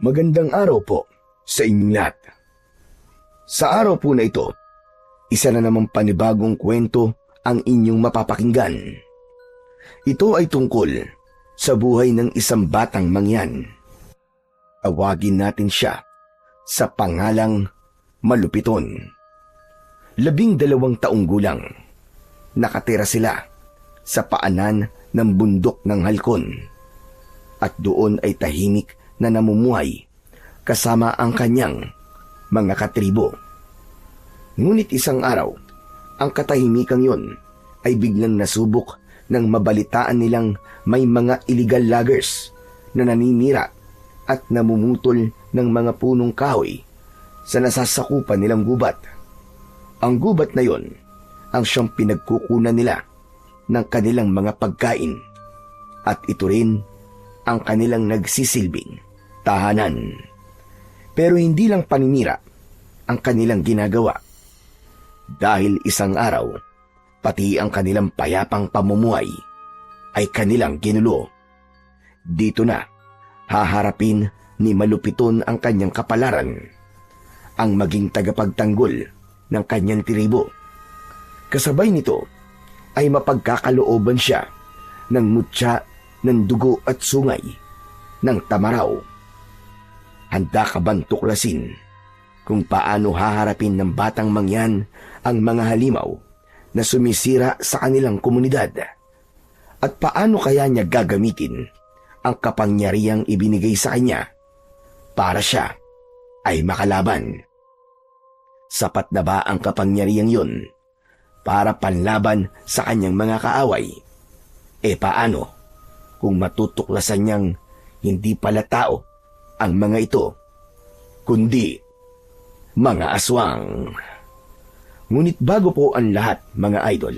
Magandang araw po sa inyong lahat. Sa araw po na ito, isa na namang panibagong kwento ang inyong mapapakinggan. Ito ay tungkol sa buhay ng isang batang mangyan. Tawagin natin siya sa pangalang Malupiton. 12 taong gulang. Nakatira sila sa paanan ng bundok ng Halcon. At doon ay tahimik na namumuhay kasama ang kanyang mga katribo. Ngunit isang araw, ang katahimikang yon ay biglang nasubok nang mabalitaan nilang may mga illegal loggers na naninira at namumutol ng mga punong kahoy sa nasasakupan nilang gubat. Ang gubat na yon ang siyang pinagkukunan nila ng kanilang mga pagkain at ito rin ang kanilang nagsisilbing tahanan. Pero hindi lang paninira ang kanilang ginagawa. Dahil isang araw, pati ang kanilang payapang pamumuhay ay kanilang ginulo. Dito na, haharapin ni Malupiton ang kanyang kapalaran, ang maging tagapagtanggol ng kanyang tribo. Kasabay nito ay mapagkakalooban siya ng mutya ng dugo at sungay ng Tamaraw. Handa ka bang tuklasin kung paano haharapin ng batang mangyan ang mga halimaw na sumisira sa kanilang komunidad? At paano kaya niya gagamitin ang kapangyarihang ibinigay sa kanya para siya ay makalaban? Sapat na ba ang kapangyarihang yun para panlaban sa kanyang mga kaaway? Paano kung matutuklasan niyang hindi pala tao ang mga ito, kundi mga aswang? Ngunit bago po ang lahat, mga idol,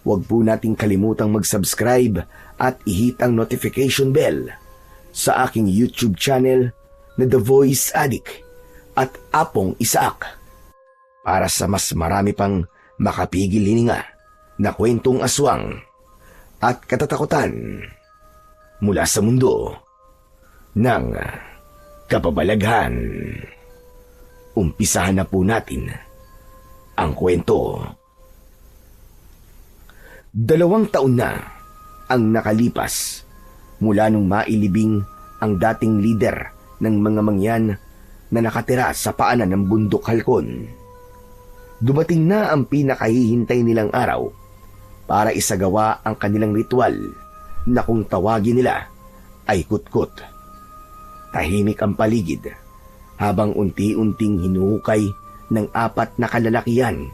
huwag po nating kalimutang mag-subscribe at i-hit ang notification bell sa aking YouTube channel na The Voice Addict at Apong Isaak para sa mas marami pang makapigil hininga na kwentong aswang at katatakutan mula sa mundo ng kababalaghan. Umpisahan na po natin ang kwento. 2 taon na ang nakalipas mula nung mailibing ang dating lider ng mga mangyan na nakatira sa paanan ng bundok Halcon. Dumating na ang pinakahihintay nilang araw para isagawa ang kanilang ritual na kung tawagin nila ay kutkot. Tahimik ang paligid habang unti-unting hinuhukay ng 4 na kalalakihan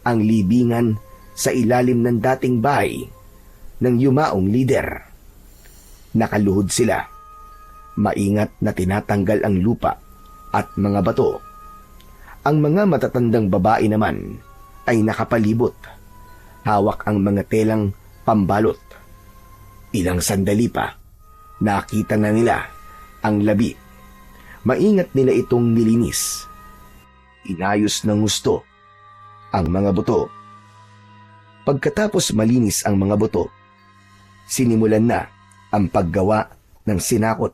ang libingan sa ilalim ng dating bahay ng yumaong lider. Nakaluhod sila. Maingat na tinatanggal ang lupa at mga bato. Ang mga matatandang babae naman ay nakapalibot. Hawak ang mga telang pambalot. Ilang sandali pa, nakita na nila ang labi. Maingat nila itong nilinis. Inayos ng gusto ang mga buto. Pagkatapos malinis ang mga buto, sinimulan na ang paggawa ng sinakot.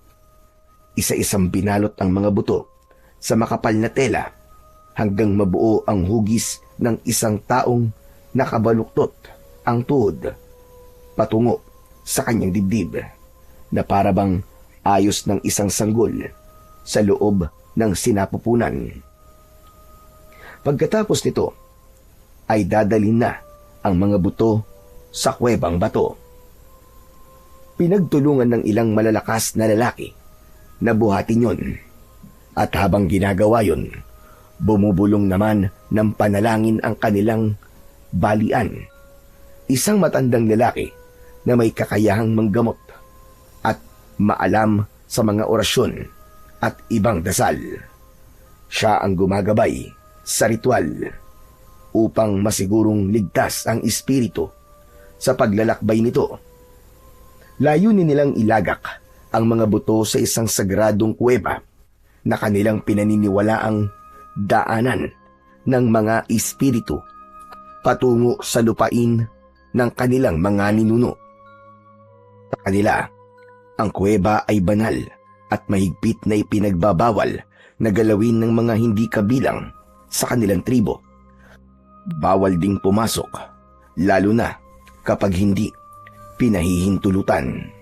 Isa-isang binalot ang mga buto sa makapal na tela hanggang mabuo ang hugis ng isang taong nakabaluktot ang tuhod patungo sa kanyang dibdib na parabang ayos ng isang sanggol sa loob ng sinapupunan. Pagkatapos nito, ay dadalhin na ang mga buto sa kuwebang bato. Pinagtulungan ng ilang malalakas na lalaki na buhatin yon. At habang ginagawa yon, bumubulong naman ng panalangin ang kanilang balian. Isang matandang lalaki na may kakayahang manggamot at maalam sa mga orasyon at ibang dasal. Siya ang gumagabay sa ritual upang masigurong ligtas ang espiritu sa paglalakbay nito. Layunin nilang ilagak ang mga buto sa isang sagradong kuweba na kanilang pinaniniwalaang daanan ng mga espiritu patungo sa lupain ng kanilang mga ninuno. Sa kanila, ang kuweba ay banal at mahigpit na ipinagbabawal na galawin ng mga hindi kabilang sa kanilang tribo. Bawal ding pumasok, lalo na kapag hindi pinahihintulutan.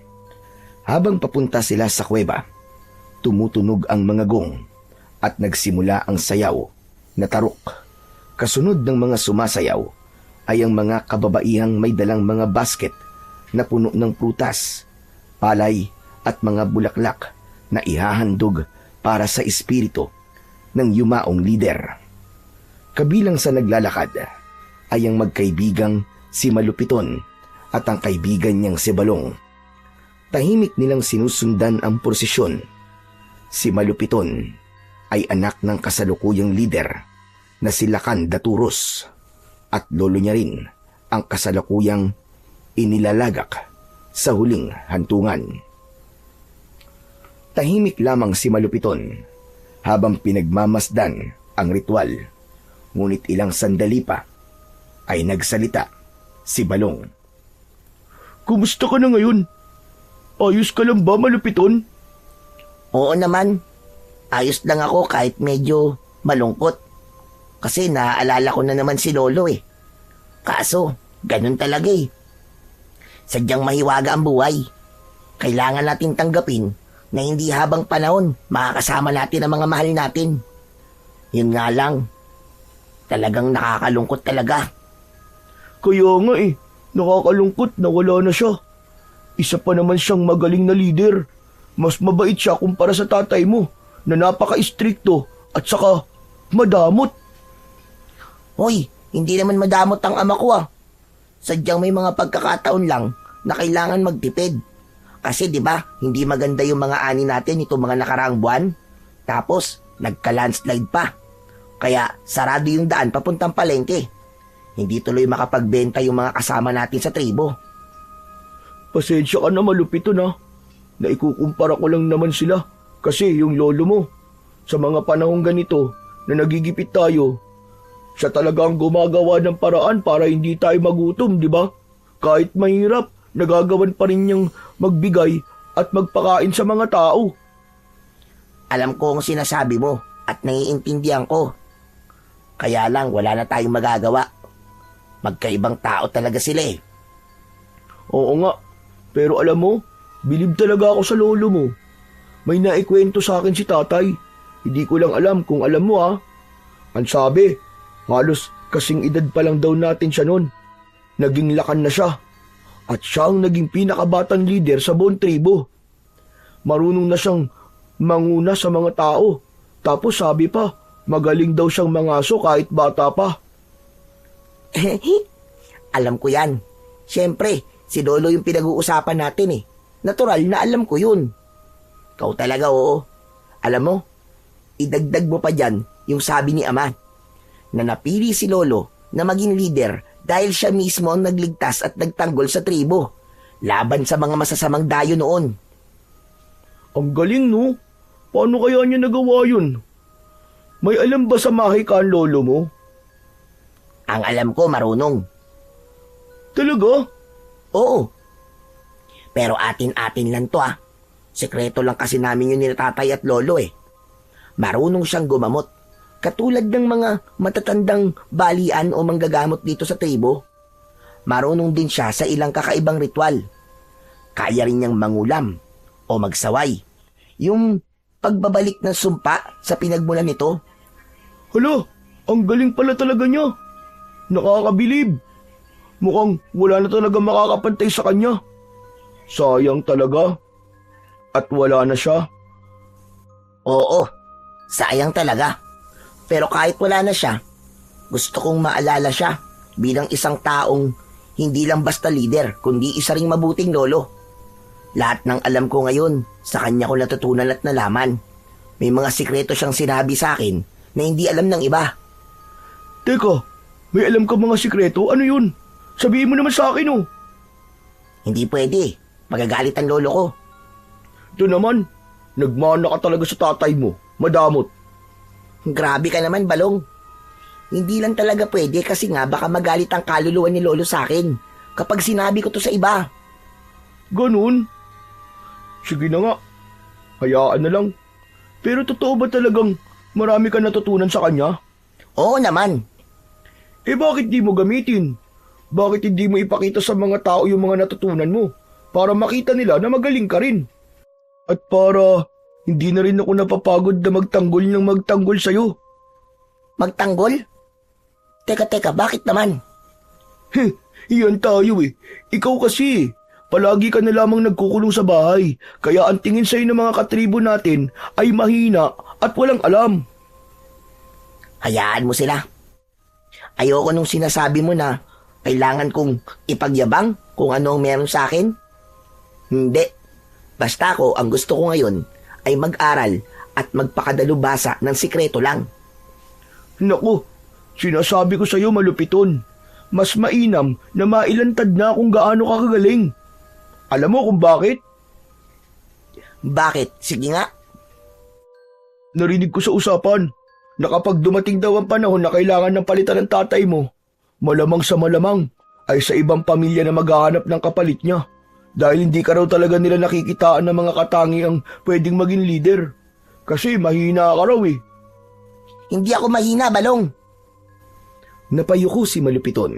Habang papunta sila sa kuweba, tumutunog ang mga gong at nagsimula ang sayaw na tarok. Kasunod ng mga sumasayaw ay ang mga kababaihang may dalang mga basket na puno ng prutas, palay at mga bulaklak na ihahandog para sa espiritu ng yumaong lider. Kabilang sa naglalakad ay ang magkaibigang si Malupiton at ang kaibigan niyang si Balong. Tahimik nilang sinusundan ang prosesyon. Si Malupiton ay anak ng kasalukuyang lider na si Lakan Daturos at lolo niya rin ang kasalukuyang inilalagak sa huling hantungan. Tahimik lamang si Malupiton habang pinagmamasdan ang ritual, ngunit ilang sandali pa ay nagsalita si Balong. "Kumusta ka na ngayon? Ayos ka lang ba, Malupiton?" Oo naman, ayos lang ako kahit medyo malungkot. Kasi naaalala ko na naman si Lolo eh. Kaso, ganun talaga eh. Sadyang mahiwaga ang buhay. Kailangan natin tanggapin na hindi habang panahon makakasama natin ang mga mahal natin. Yun nga lang, talagang nakakalungkot talaga. Kaya nga nakakalungkot na wala na siya. Isa pa naman siyang magaling na leader. Mas mabait siya kumpara sa tatay mo na napaka-istrikto at saka madamot. Hoy, hindi naman madamot ang ama ko ah. Sadyang may mga pagkakataon lang na kailangan magtipid. Kasi 'di ba, hindi maganda yung mga ani natin itong mga nakaraang buwan. Tapos, nagka-landslide pa. Kaya sarado yung daan papuntang palengke. Hindi tuloy makapagbenta yung mga kasama natin sa tribo. Pasensya ka na, Malupito na. Naikukumpara ko lang naman sila. Kasi yung lolo mo, sa mga panahong ganito na nagigipit tayo, siya talaga ang gumagawa ng paraan para hindi tayo magutom, di ba? Kahit mahirap, nagagawan pa rin niyang magbigay at magpakain sa mga tao. Alam ko ang sinasabi mo at naiintindihan ko. Kaya lang wala na tayong magagawa. Magkaibang tao talaga sila eh. Oo nga, pero alam mo, bilib talaga ako sa lolo mo. May naikwento sa akin si tatay. Hindi ko lang alam kung alam mo ha. Ang sabi, halos kasing edad pa lang daw natin siya noon. Naging lakan na siya. At siya ang naging pinakabatang leader sa buong tribo. Marunong na siyang manguna sa mga tao. Tapos sabi pa, magaling daw siyang mangaso kahit bata pa. Alam ko yan. Siyempre, si Lolo yung pinag-uusapan natin eh. Natural na alam ko yun. Ikaw talaga oo. Alam mo, idagdag mo pa dyan yung sabi ni Ama na napili si Lolo na maging leader dahil siya mismo ang nagligtas at nagtanggol sa tribo laban sa mga masasamang dayo noon. Ang galing no? Paano kaya niya nagawa yun? May alam ba sa mahika ang lolo mo? Ang alam ko marunong. Talaga? Oo. Pero atin-atin lang to ah. Sekreto lang kasi namin yun ni tatay at lolo eh. Marunong siyang gumamot. Katulad ng mga matatandang balian o manggagamot dito sa tribo. Marunong din siya sa ilang kakaibang ritual. Kaya rin niyang mangulam o magsaway. Yung pagbabalik ng sumpa sa pinagmulan nito. Hala, ang galing pala talaga niya. Nakakabilib. Mukhang wala na talaga makakapantay sa kanya. Sayang talaga. At wala na siya. Oo, sayang talaga. Pero kahit wala na siya, gusto kong maalala siya bilang isang taong hindi lang basta leader, kundi isa ring mabuting lolo. Lahat ng alam ko ngayon, sa kanya ko natutunan at nalaman. May mga sikreto siyang sinabi sa akin na hindi alam ng iba. Teka, may alam ka mga sikreto? Ano yun? Sabihin mo naman sa akin oh. Hindi pwede, magagalit ang lolo ko. Ito naman, nagmana ka talaga sa tatay mo, madamot. Grabe ka naman, Balong. Hindi lang talaga pwede kasi nga baka magalit ang kaluluwa ni lolo sa akin kapag sinabi ko to sa iba. Ganun? Sige na nga. Hayaan na lang. Pero totoo ba talagang marami ka natutunan sa kanya? Oo naman. Eh bakit di mo gamitin? Bakit hindi mo ipakita sa mga tao yung mga natutunan mo? Para makita nila na magaling ka rin. At para hindi na rin ako napapagod na magtanggol sa'yo. Magtanggol? Teka, bakit naman? Iyan tayo eh. Ikaw kasi, palagi ka na lamang nagkukulong sa bahay. Kaya ang tingin sa'yo ng mga katribo natin ay mahina at walang alam. Hayaan mo sila. Ayoko nung sinasabi mo na kailangan kong ipagyabang kung ano ang meron sa akin. Hindi. Basta ako, ang gusto ko ngayon ay mag-aral at magpakadalubhasa ng sikreto lang. Naku, sinasabi ko sa'yo malupiton. Mas mainam na mailantad na kung gaano ka kagaling. Alam mo kung bakit? Bakit? Sige nga. Narinig ko sa usapan na kapag dumating daw ang panahon na kailangan ng palitan ng tatay mo, malamang sa malamang ay sa ibang pamilya na maghahanap ng kapalit niya. Dahil hindi ka raw talaga nila nakikitaan ng mga katangiang pwedeng maging leader. Kasi mahina ka raw eh. Hindi ako mahina, Balong. Napayuko si Malupiton.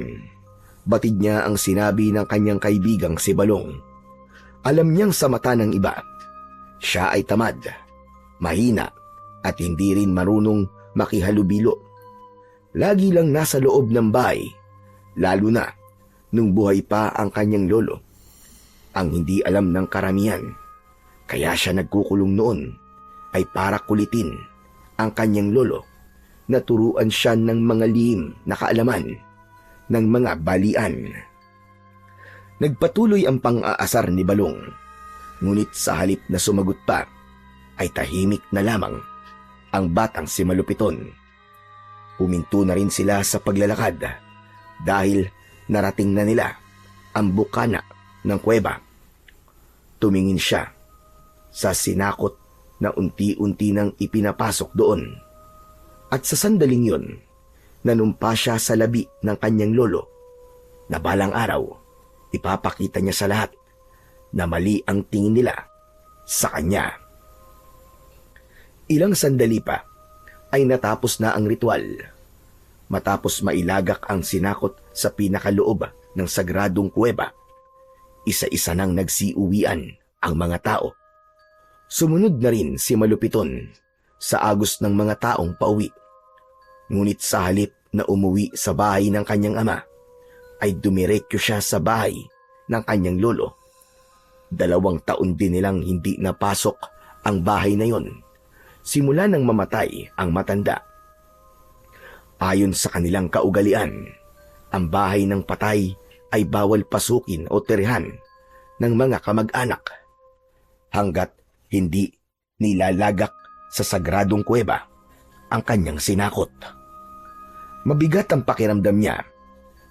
Batid niya ang sinabi ng kanyang kaibigang si Balong. Alam niyang sa mata ng iba, siya ay tamad, mahina, at hindi rin marunong makihalubilo. Lagi lang nasa loob ng bahay, lalo na nung buhay pa ang kanyang lolo. Ang hindi alam ng karamihan, kaya siya nagkukulong noon, ay para kulitin ang kanyang lolo. Naturuan siya ng mga lihim na kaalaman ng mga balian. Nagpatuloy ang pang-aasar ni Balong, ngunit sa halip na sumagot pa, ay tahimik na lamang ang batang si Malupiton. Huminto na rin sila sa paglalakad dahil narating na nila ang bukana ng kuweba. Tumingin siya sa sinakot na unti-unti nang ipinapasok doon. At sa sandaling yun, nanumpa siya sa labi ng kanyang lolo na balang araw, ipapakita niya sa lahat na mali ang tingin nila sa kanya. Ilang sandali pa ay natapos na ang ritual. Matapos mailagak ang sinakot sa pinakaloob ng sagradong kuweba, isa-isa nang nagsiuwian ang mga tao. Sumunod na rin si Malupiton sa agos ng mga taong pauwi. Ngunit sa halip na umuwi sa bahay ng kanyang ama, ay dumiretso siya sa bahay ng kanyang lolo. 2 taon din nilang hindi napasok ang bahay na yon, simula nang mamatay ang matanda. Ayon sa kanilang kaugalian, ang bahay ng patay ay bawal pasukin o tirihan ng mga kamag-anak hanggat hindi nilalagak sa sagradong kuweba ang kanyang sinakot. Mabigat ang pakiramdam niya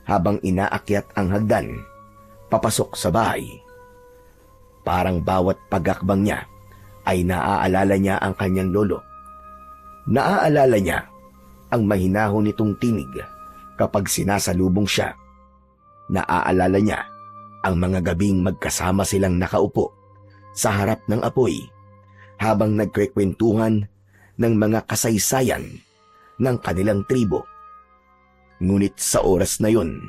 habang inaakyat ang hagdan papasok sa bahay. Parang bawat pagakbang niya ay naaalala niya ang kanyang lolo. Naaalala niya ang mahinahon nitong tinig kapag sinasalubong siya. Naaalala niya ang mga gabing magkasama silang nakaupo sa harap ng apoy habang nagkwekwentuhan ng mga kasaysayan ng kanilang tribo. Ngunit sa oras na yon,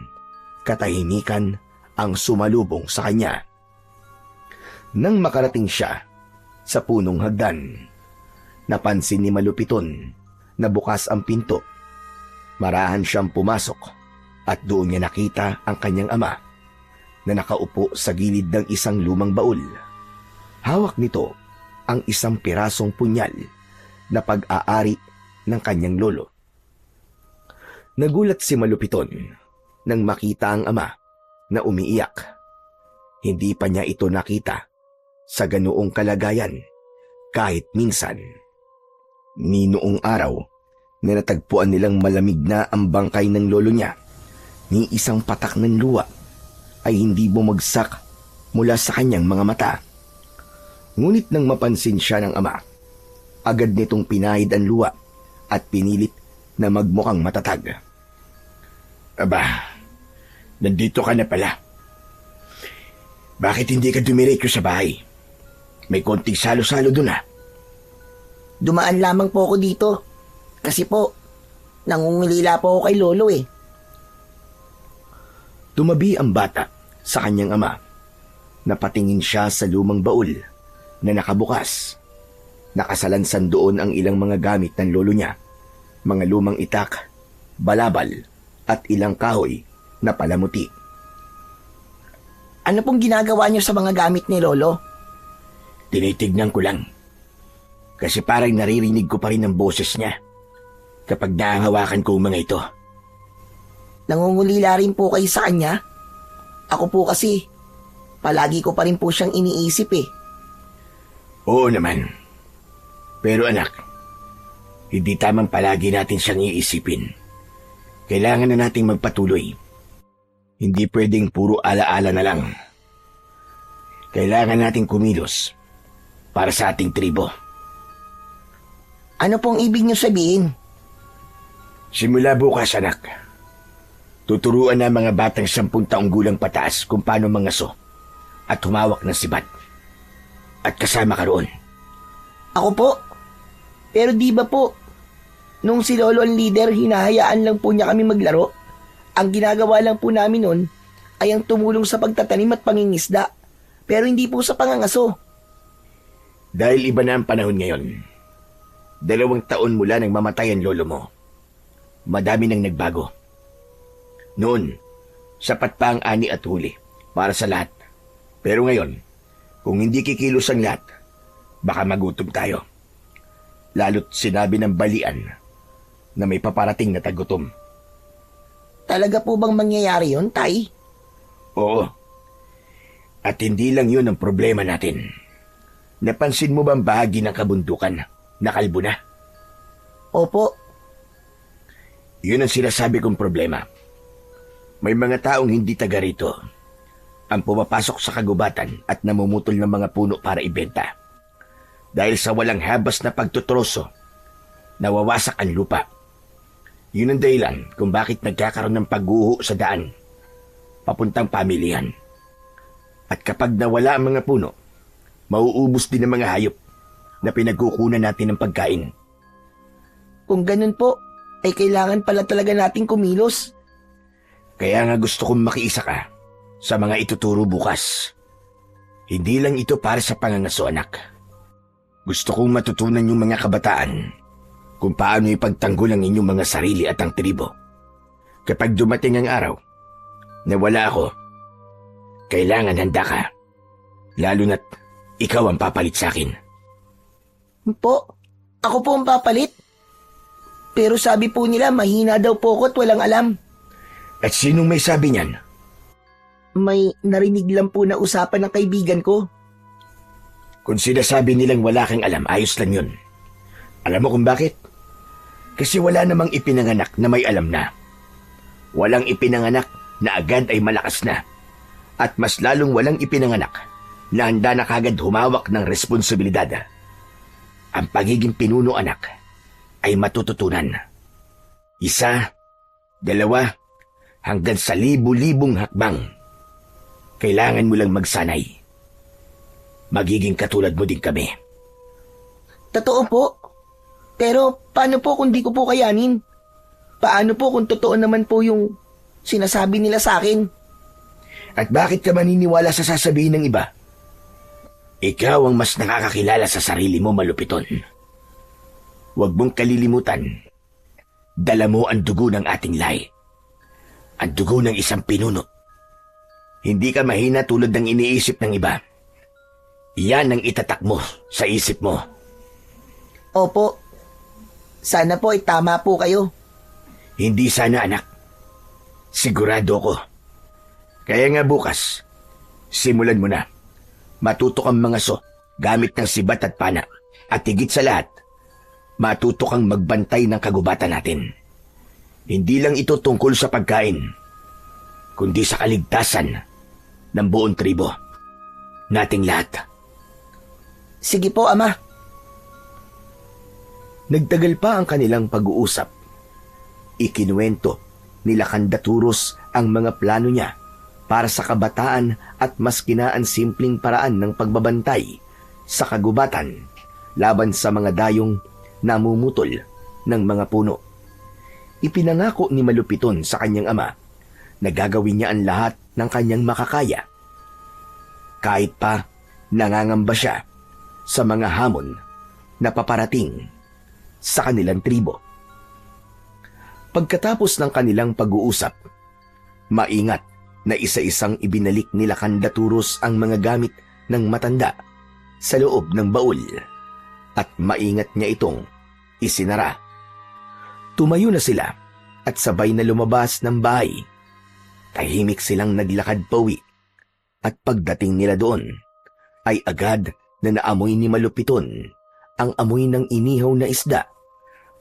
katahimikan ang sumalubong sa kanya. Nang makarating siya sa punong hagdan, napansin ni Malupiton na bukas ang pinto. Marahan siyang pumasok at doon niya nakita ang kanyang ama na nakaupo sa gilid ng isang lumang baul. Hawak nito ang isang pirasong punyal na pag-aari ng kanyang lolo. Nagulat si Malupiton nang makita ang ama na umiiyak. Hindi pa niya ito nakita sa ganoong kalagayan kahit minsan. Ni noong araw na natagpuan nilang malamig na ang bangkay ng lolo niya, ni isang patak ng luha ay hindi bumagsak mula sa kanyang mga mata. Ngunit nang mapansin siya ng ama, agad nitong pinahid ang luha at pinilit na magmukhang matatag. Aba, nandito ka na pala. Bakit hindi ka dumiretso sa bahay? May konting salo-salo dun ah. Dumaan lamang po ako dito. Kasi po, nangungulila po ako kay Lolo eh. Tumabi ang bata sa kanyang ama. Napatingin siya sa lumang baul na nakabukas. Nakasalansan doon ang ilang mga gamit ng lolo niya. Mga lumang itak, balabal, at ilang kahoy na palamuti. Ano pong ginagawa niyo sa mga gamit ni Lolo? Tinitignan ko lang. Kasi parang naririnig ko pa rin ang boses niya kapag nahahawakan ko ang mga ito. Nangungulila rin po kayo sa kanya? Ako po kasi, palagi ko pa rin po siyang iniisip eh. Oo naman. Pero anak, hindi tamang palagi natin siyang iisipin. Kailangan na nating magpatuloy. Hindi pwedeng puro alaala na lang. Kailangan nating kumilos para sa ating tribo. Ano pong ibig niyo sabihin? Simula bukas, anak. Tuturuan na mga batang 10 taong gulang pataas kung paano mangaso at humawak ng sibat. At kasama ka roon. Ako po? Pero di ba po, nung si Lolo ang leader, hinahayaan lang po niya kami maglaro? Ang ginagawa lang po namin nun ay ang tumulong sa pagtatanim at pangingisda, pero hindi po sa pangangaso. Dahil iba na ang panahon ngayon. 2 taon mula nang mamatay ang lolo mo. Madami nang nagbago. Noon, sapat pa ang ani at huli para sa lahat. Pero ngayon, kung hindi kikilos ang lahat, baka magutom tayo. Lalo't sinabi ng balian na may paparating na tagutom. Talaga po bang mangyayari yun, Tay? Oo. At hindi lang yun ang problema natin. Napansin mo bang bahagi ng kabundukan na kalbo na? Opo. Yun ang sinasabi kong problema. May mga taong hindi taga rito ang pumapasok sa kagubatan at namumutol ng mga puno para ibenta. Dahil sa walang habas na pagtutroso, nawawasak ang lupa. Yun ang dahilan kung bakit nagkakaroon ng pagguho sa daan, papuntang pamilihan. At kapag nawala ang mga puno, mauubos din ang mga hayop na pinagkukunan natin ng pagkain. Kung ganun po, ay kailangan pala talaga nating kumilos. Kaya nga gusto kong makiisa ka sa mga ituturo bukas. Hindi lang ito para sa pangangaso, anak. Gusto kong matutunan yung mga kabataan kung paano ipagtanggol ang inyong mga sarili at ang tribo. Kapag dumating ang araw na wala ako, kailangan handa ka. Lalo na't ikaw ang papalit sa akin. Po, ako po ang papalit. Pero sabi po nila mahina daw po ako at walang alam. At sinong may sabi niyan? May narinig lang po na usapan ng kaibigan ko. Kung sinasabi nilang wala kang alam, ayos lang yun. Alam mo kung bakit? Kasi wala namang ipinanganak na may alam na. Walang ipinanganak na agad ay malakas na. At mas lalong walang ipinanganak na handa na kagad humawak ng responsibilidad. Ang pagiging pinuno, anak, ay matututunan. 1, 2, hanggang sa 1000-libong hakbang. Kailangan mo lang magsanay. Magiging katulad mo din kami. Totoo po. Pero paano po kung di ko po kayanin? Paano po kung totoo naman po yung sinasabi nila sa akin? At bakit ka maniniwala sa sasabihin ng iba? Ikaw ang mas nakakakilala sa sarili mo, malupiton. Huwag mong kalilimutan. Dala mo ang dugo ng ating lahi. Ang dugo ng isang pinuno. Hindi ka mahina tulad ng iniisip ng iba. Yan ang itatak mo sa isip mo. Opo. Sana po ay tama po kayo. Hindi sana, anak. Sigurado ko. Kaya nga bukas, simulan mo na. Matuto kang mangaso gamit ng sibat at pana. At higit sa lahat, matuto kang magbantay ng kagubatan natin. Hindi lang ito tungkol sa pagkain, kundi sa kaligtasan ng buong tribo. Nating lahat. Sige po, Ama. Nagtagal pa ang kanilang pag-uusap. Ikinuwento nila Kandaturos ang mga plano niya para sa kabataan at mas kinaan simpleng paraan ng pagbabantay sa kagubatan laban sa mga dayong namumutol ng mga puno. Ipinangako ni Malupiton sa kanyang ama na gagawin niya ang lahat ng kanyang makakaya. Kahit pa nangangamba siya sa mga hamon na paparating sa kanilang tribo. Pagkatapos ng kanilang pag-uusap, maingat na isa-isang ibinalik nila Kandaturos ang mga gamit ng matanda sa loob ng baul at maingat niya itong isinara. Tumayo na sila at sabay na lumabas ng bahay. Tahimik silang naglakad pauwi at pagdating nila doon ay agad na naamoy ni Malupiton ang amoy ng inihaw na isda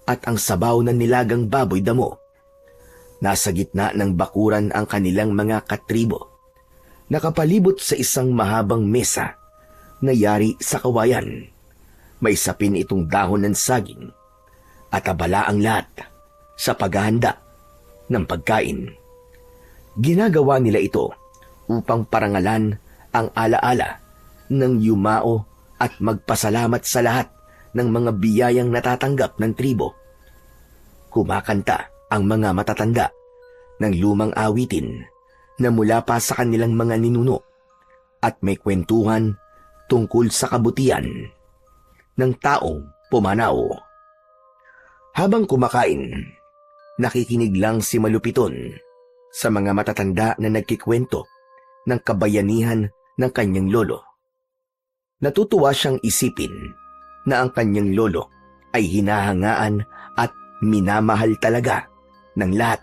at ang sabaw ng nilagang baboy damo. Nasa gitna ng bakuran ang kanilang mga katribo, nakapalibot sa isang mahabang mesa na yari sa kawayan. May sapin itong dahon ng saging at abala ang lahat sa paghahanda ng pagkain. Ginagawa nila ito upang parangalan ang alaala ng yumao at magpasalamat sa lahat ng mga biyayang natatanggap ng tribo. Kumakanta ang mga matatanda ng lumang awitin na mula pa sa kanilang mga ninuno at may kwentuhan tungkol sa kabutihan ng taong pumanaw. Habang kumakain, nakikinig lang si Malupiton sa mga matatanda na nagkikwento ng kabayanihan ng kanyang lolo. Natutuwa siyang isipin na ang kanyang lolo ay hinahangaan at minamahal talaga ng lahat.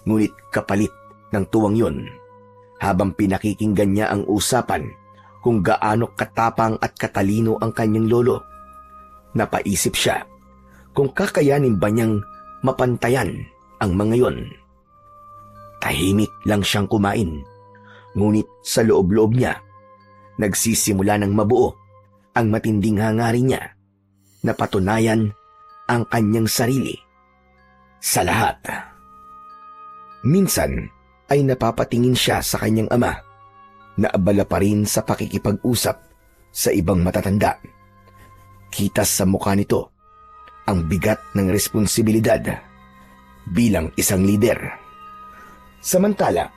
Ngunit kapalit ng tuwang yun, habang pinakikinggan niya ang usapan kung gaano katapang at katalino ang kanyang lolo, napaisip siya kung kakayanin ba niyang mapantayan ang mga yon. Tahimik lang siyang kumain, ngunit sa loob-loob niya, nagsisimula ng mabuo ang matinding hangarin niya na patunayan ang kanyang sarili sa lahat. Minsan ay napapatingin siya sa kanyang ama na abala pa rin sa pakikipag-usap sa ibang matatanda. Kita sa mukha nito ang bigat ng responsibilidad bilang isang lider. Samantala,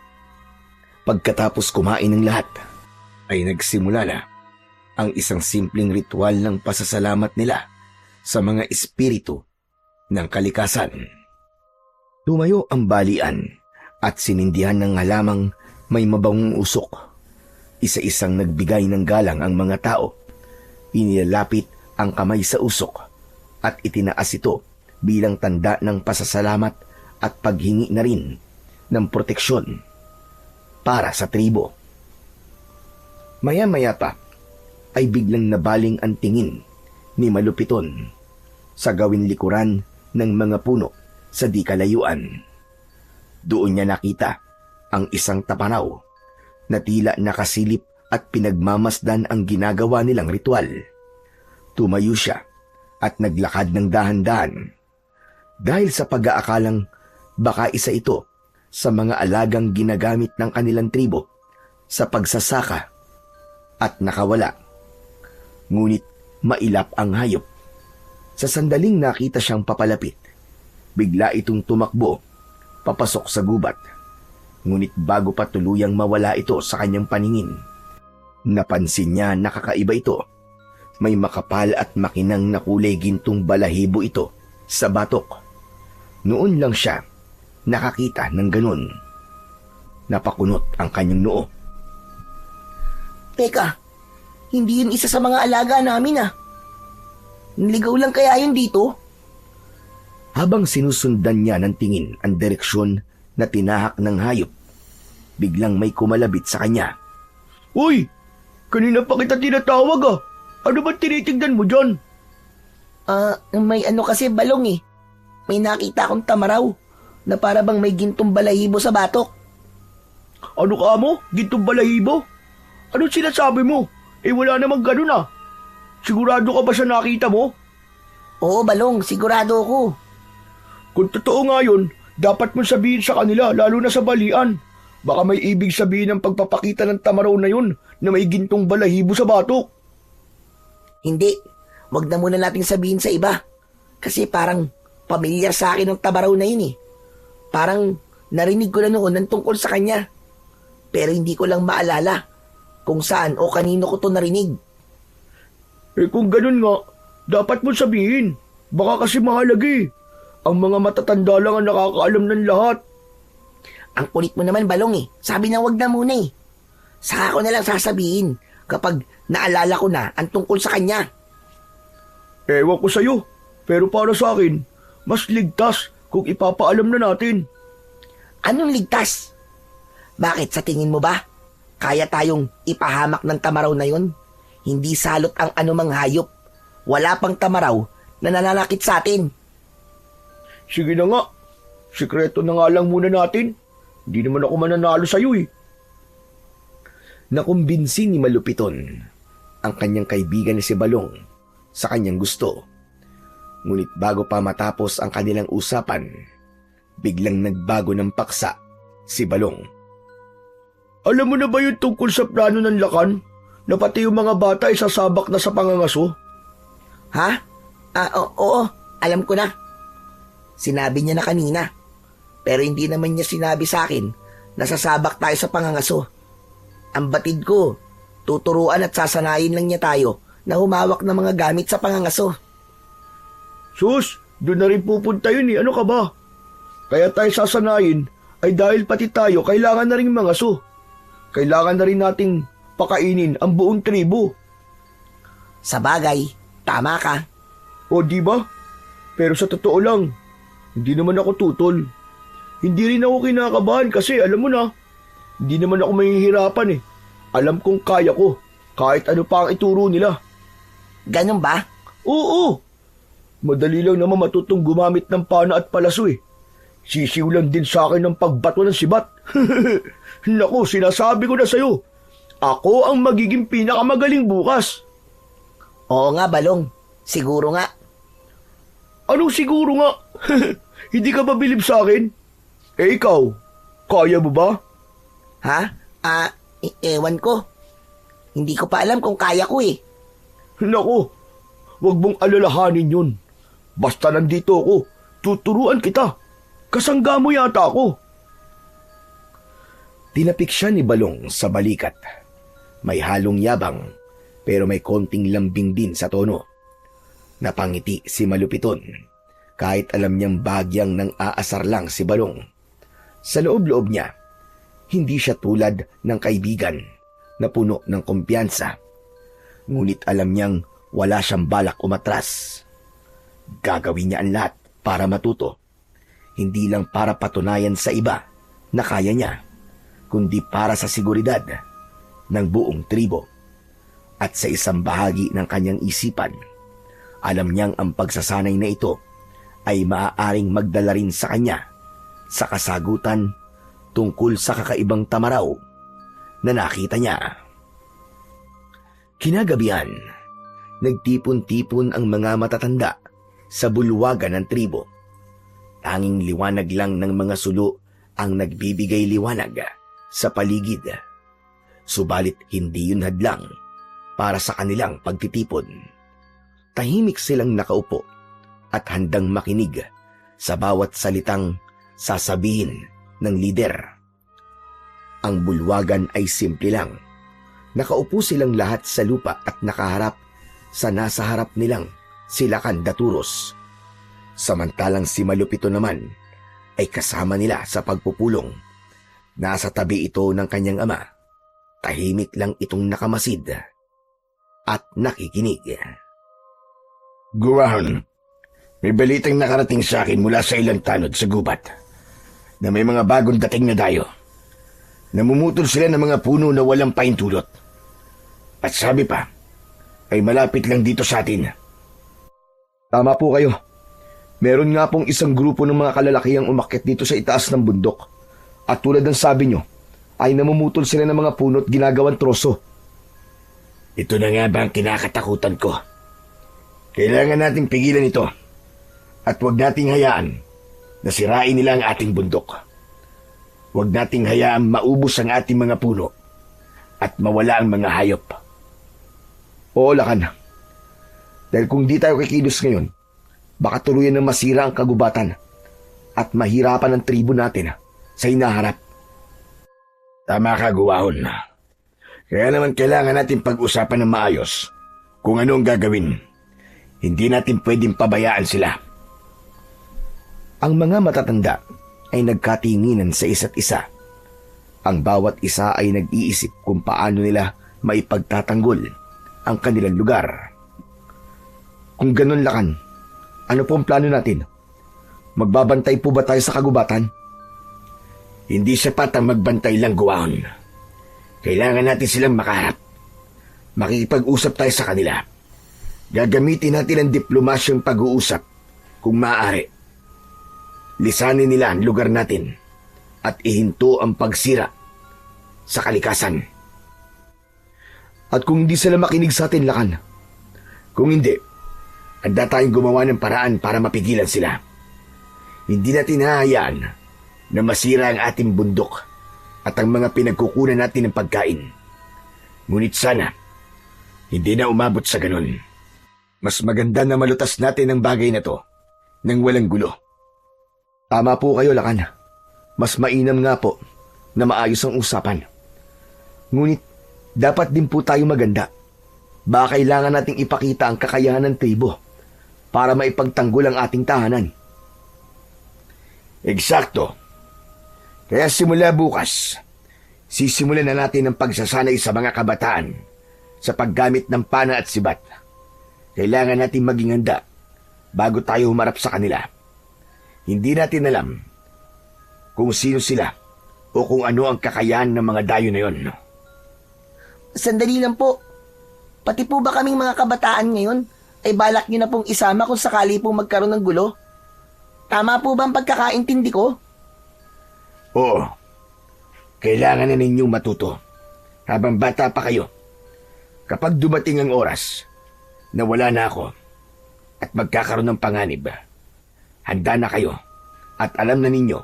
pagkatapos kumain ng lahat, ay nagsimula na ang isang simpleng ritual ng pasasalamat nila sa mga espiritu ng kalikasan. Tumayo ang balian at sinindihan ng halamang may mabangong usok. Isa-isang nagbigay ng galang ang mga tao. Inilalapit ang kamay sa usok at itinaas ito bilang tanda ng pasasalamat at paghingi na rin ng proteksyon para sa tribo. Maya-maya pa ay biglang nabaling ang tingin ni Malupiton sa gawing likuran ng mga puno sa di kalayuan. Doon niya nakita ang isang tapanaw na tila nakasilip at pinagmamasdan ang ginagawa nilang ritual. Tumayo siya at naglakad ng dahan-dahan dahil sa pag-aakalang baka isa ito sa mga alagang ginagamit ng kanilang tribo sa pagsasaka at nakawala. Ngunit mailap ang hayop. Sa sandaling nakita siyang papalapit, bigla itong tumakbo papasok sa gubat. Ngunit bago pa tuluyang mawala ito sa kanyang paningin, napansin niya na kakaiba ito. May makapal at makinang na kulay gintong balahibo ito sa batok. Noon lang siya nakakita ng ganun. Napakunot ang kanyang noo. Teka, hindi yun isa sa mga alaga namin ah. Naligaw lang kaya yun dito? Habang sinusundan niya ng tingin ang direksyon na tinahak ng hayop, biglang may kumalabit sa kanya. Uy! Kanina pa kita tinatawag ah. Ano ba tinitignan mo dyan? May ano kasi balong eh. May nakita akong tamaraw na para bang may gintong balahibo sa batok. Ano ka mo? Gintong balahibo? Ano sinasabi mo? Eh wala namang ganun ah. Sigurado ka ba sa nakita mo? Oo balong, sigurado ako. Kung totoo nga yun, dapat mo sabihin sa kanila, lalo na sa balian. Baka may ibig sabihin ng pagpapakita ng tamaraw na yun na may gintong balahibo sa batok. Hindi, wag na muna nating sabihin sa iba. Kasi parang pamilyar sa akin ng tamaraw na yun eh. Parang narinig ko na noon ng tungkol sa kanya. Pero hindi ko lang maalala kung saan o kanino ko to narinig. Eh kung ganun nga, dapat mo sabihin. Baka kasi mahalaga eh. Ang mga matatanda lang ang nakakaalam ng lahat. Ang kulit mo naman, Balong eh. Sabi na wag na muna eh. Saka ko na lang sasabihin kapag naalala ko na ang tungkol sa kanya. Ewan ko sa'yo, pero para sa akin, mas ligtas kung ipapaalam na natin. Anong ligtas? Bakit sa tingin mo ba? Kaya tayong ipahamak ng tamaraw na yon? Hindi salot ang anumang hayop. Wala pang tamaraw na nananakit sa atin. Sige na nga, sikreto na nga lang muna natin. Hindi naman ako mananalo sa'yo eh. Nakumbinsi ni Malupiton ang kanyang kaibigan ni si Balong sa kanyang gusto. Ngunit bago pa matapos ang kanilang usapan, biglang nagbago ng paksa si Balong. Alam mo na ba yung tungkol sa plano ng Lakan na pati yung mga bata ay sasabak na sa pangangaso? Ha? Oo, alam ko na. Sinabi niya na kanina. Pero hindi naman niya sinabi sa akin na sasabak tayo sa pangangaso. Ang batid ko, tuturuan at sasanayin lang niya tayo na humawak ng mga gamit sa pangangaso. Sus, doon na rin pupunta yun eh. Ano ka ba? Kaya tayo sasanayin ay dahil pati tayo kailangan na rin mangaso. Kailangan na rin nating pakainin ang buong tribo. Sa bagay, tama ka. O di ba? Pero sa totoo lang, hindi naman ako tutol. Hindi rin ako kinakabahan kasi alam mo na, hindi naman ako mahihirapan eh. Alam kong kaya ko, kahit ano pa ang ituro nila. Ganun ba? Oo! Madali lang naman matutong gumamit ng pana at palaso eh. Sisiw lang din sa akin ng pagbato ng sibat. Naku, sinasabi ko na sa'yo. Ako ang magiging pinakamagaling bukas. Oo nga, Balong. Siguro nga. Anong siguro nga? Hindi ka ba bilib sa akin? Eh ikaw, kaya mo ba? Ha? Ewan ko. Hindi ko pa alam kung kaya ko eh. Naku, wag mong alalahanin yun. Basta nandito ako, tuturuan kita. Kasangga mo yata ako. Tinapik siya ni Balong sa balikat. May halong yabang, pero may konting lambing din sa tono. Napangiti si Malupiton, kahit alam niyang bagyang nang aasar lang si Balong. Sa loob-loob niya, hindi siya tulad ng kaibigan na puno ng kumpiyansa. Ngunit alam niyang wala siyang balak umatras. Gagawin niya ang lahat para matuto. Hindi lang para patunayan sa iba na kaya niya, kundi para sa seguridad ng buong tribo. At sa isang bahagi ng kanyang isipan, alam niyang ang pagsasanay na ito ay maaaring magdala rin sa kanya sa kasagutan tungkol sa kakaibang tamaraw na nakita niya. Kinagabihan, nagtipon-tipon ang mga matatanda sa bulwagan ng tribo. Tanging liwanag lang ng mga sulo ang nagbibigay liwanag sa paligid. Subalit hindi yun hadlang para sa kanilang pagtitipon. Tahimik silang nakaupo at handang makinig sa bawat salitang sasabihin ng lider. Ang bulwagan ay simple lang. Nakaupo silang lahat sa lupa at nakaharap sa nasa harap nilang si Lakan Daturos. Samantalang si Malupito naman ay kasama nila sa pagpupulong. Nasa tabi ito ng kanyang ama. Tahimik lang itong nakamasid at nakikinig. Guwahon, may balitang nakarating sa akin mula sa ilang tanod sa gubat na may mga bagong dating na dayo. Namumutol sila ng mga puno na walang pahintulot. At sabi pa, ay malapit lang dito sa atin. Tama po kayo. Meron nga pong isang grupo ng mga kalalakihang umakyat dito sa itaas ng bundok. At tulad ng sabi nyo, ay namumutol sila ng mga puno at ginagawang troso. Ito na nga ba ang kinakatakutan ko? Kailangan nating pigilan ito at huwag nating hayaan na sirain nila ang ating bundok. Huwag nating hayaan maubos ang ating mga puno at mawala ang mga hayop. Oo, Lakan. Dahil kung di tayo kikilos ngayon, baka tuluyan na masira ang kagubatan at mahirapan ang tribo natin sa hinaharap. Tama ka, Guwahon. Kaya naman kailangan natin pag-usapan ng maayos kung ano ang gagawin. Hindi natin pwedeng pabayaan sila. Ang mga matatanda ay nagkatinginan sa isa't isa. Ang bawat isa ay nag-iisip kung paano nila maipagtatanggol ang kanilang lugar. Kung ganun, Lakan, ano po ang plano natin? Magbabantay po ba tayo sa kagubatan? Hindi sapat ang magbantay lang, Guwahon. Kailangan natin silang makaharap. Makikipag-usap tayo sa kanila. Gagamitin natin ang diplomasyong pag-uusap kung maaari. Lisanin nila ang lugar natin at ihinto ang pagsira sa kalikasan. At kung hindi sila makinig sa atin, Lakan? Kung hindi, handa tayong gumawa ng paraan para mapigilan sila. Hindi natin hahayaan na masira ang ating bundok at ang mga pinagkukunan natin ng pagkain. Ngunit sana, hindi na umabot sa ganun. Mas maganda na malutas natin ang bagay na to nang walang gulo. Tama po kayo, Lakan. Mas mainam nga po na maayos ang usapan. Ngunit, dapat din po tayo maganda. Baka kailangan nating ipakita ang kakayahan ng tribo para maipagtanggol ang ating tahanan. Eksakto. Kaya simula bukas, sisimulan na natin ang pagsasanay sa mga kabataan sa paggamit ng pana at sibat. Kailangan natin maging handa bago tayo humarap sa kanila. Hindi natin alam kung sino sila o kung ano ang kakayahan ng mga dayo na yon. Sandali lang po. Pati po ba kaming mga kabataan ngayon ay balak niyo na pong isama kung sakali pong magkaroon ng gulo? Tama po ba ang pagkakaintindi ko? Oo. Kailangan na ninyong matuto habang bata pa kayo. Kapag dumating ang oras na wala na ako at magkakaroon ng panganib, handa na kayo at alam na ninyo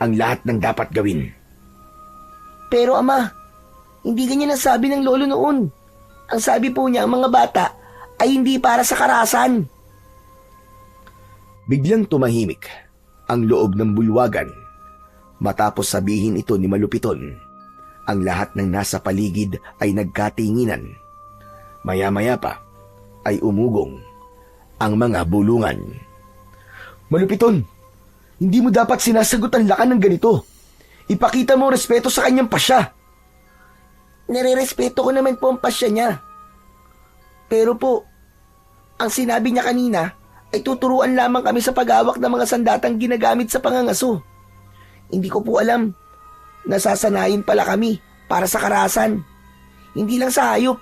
ang lahat ng dapat gawin. Pero ama, hindi ganyan ang sabi ng lolo noon. Ang sabi po niya, ang mga bata ay hindi para sa karasan. Biglang tumahimik ang loob ng bulwagan. Matapos sabihin ito ni Malupiton, ang lahat ng nasa paligid ay nagkatinginan. Maya-maya pa ay umugong ang mga bulungan. Malupiton, hindi mo dapat sinasagot ang Lakan ng ganito. Ipakita mo respeto sa kanyang pasya. Nire-respeto ko naman po ang pasya niya. Pero po, ang sinabi niya kanina ay tuturuan lamang kami sa paghawak ng mga sandatang ginagamit sa pangangaso. Hindi ko po alam, nasasanayin pala kami para sa karasan. Hindi lang sa hayop,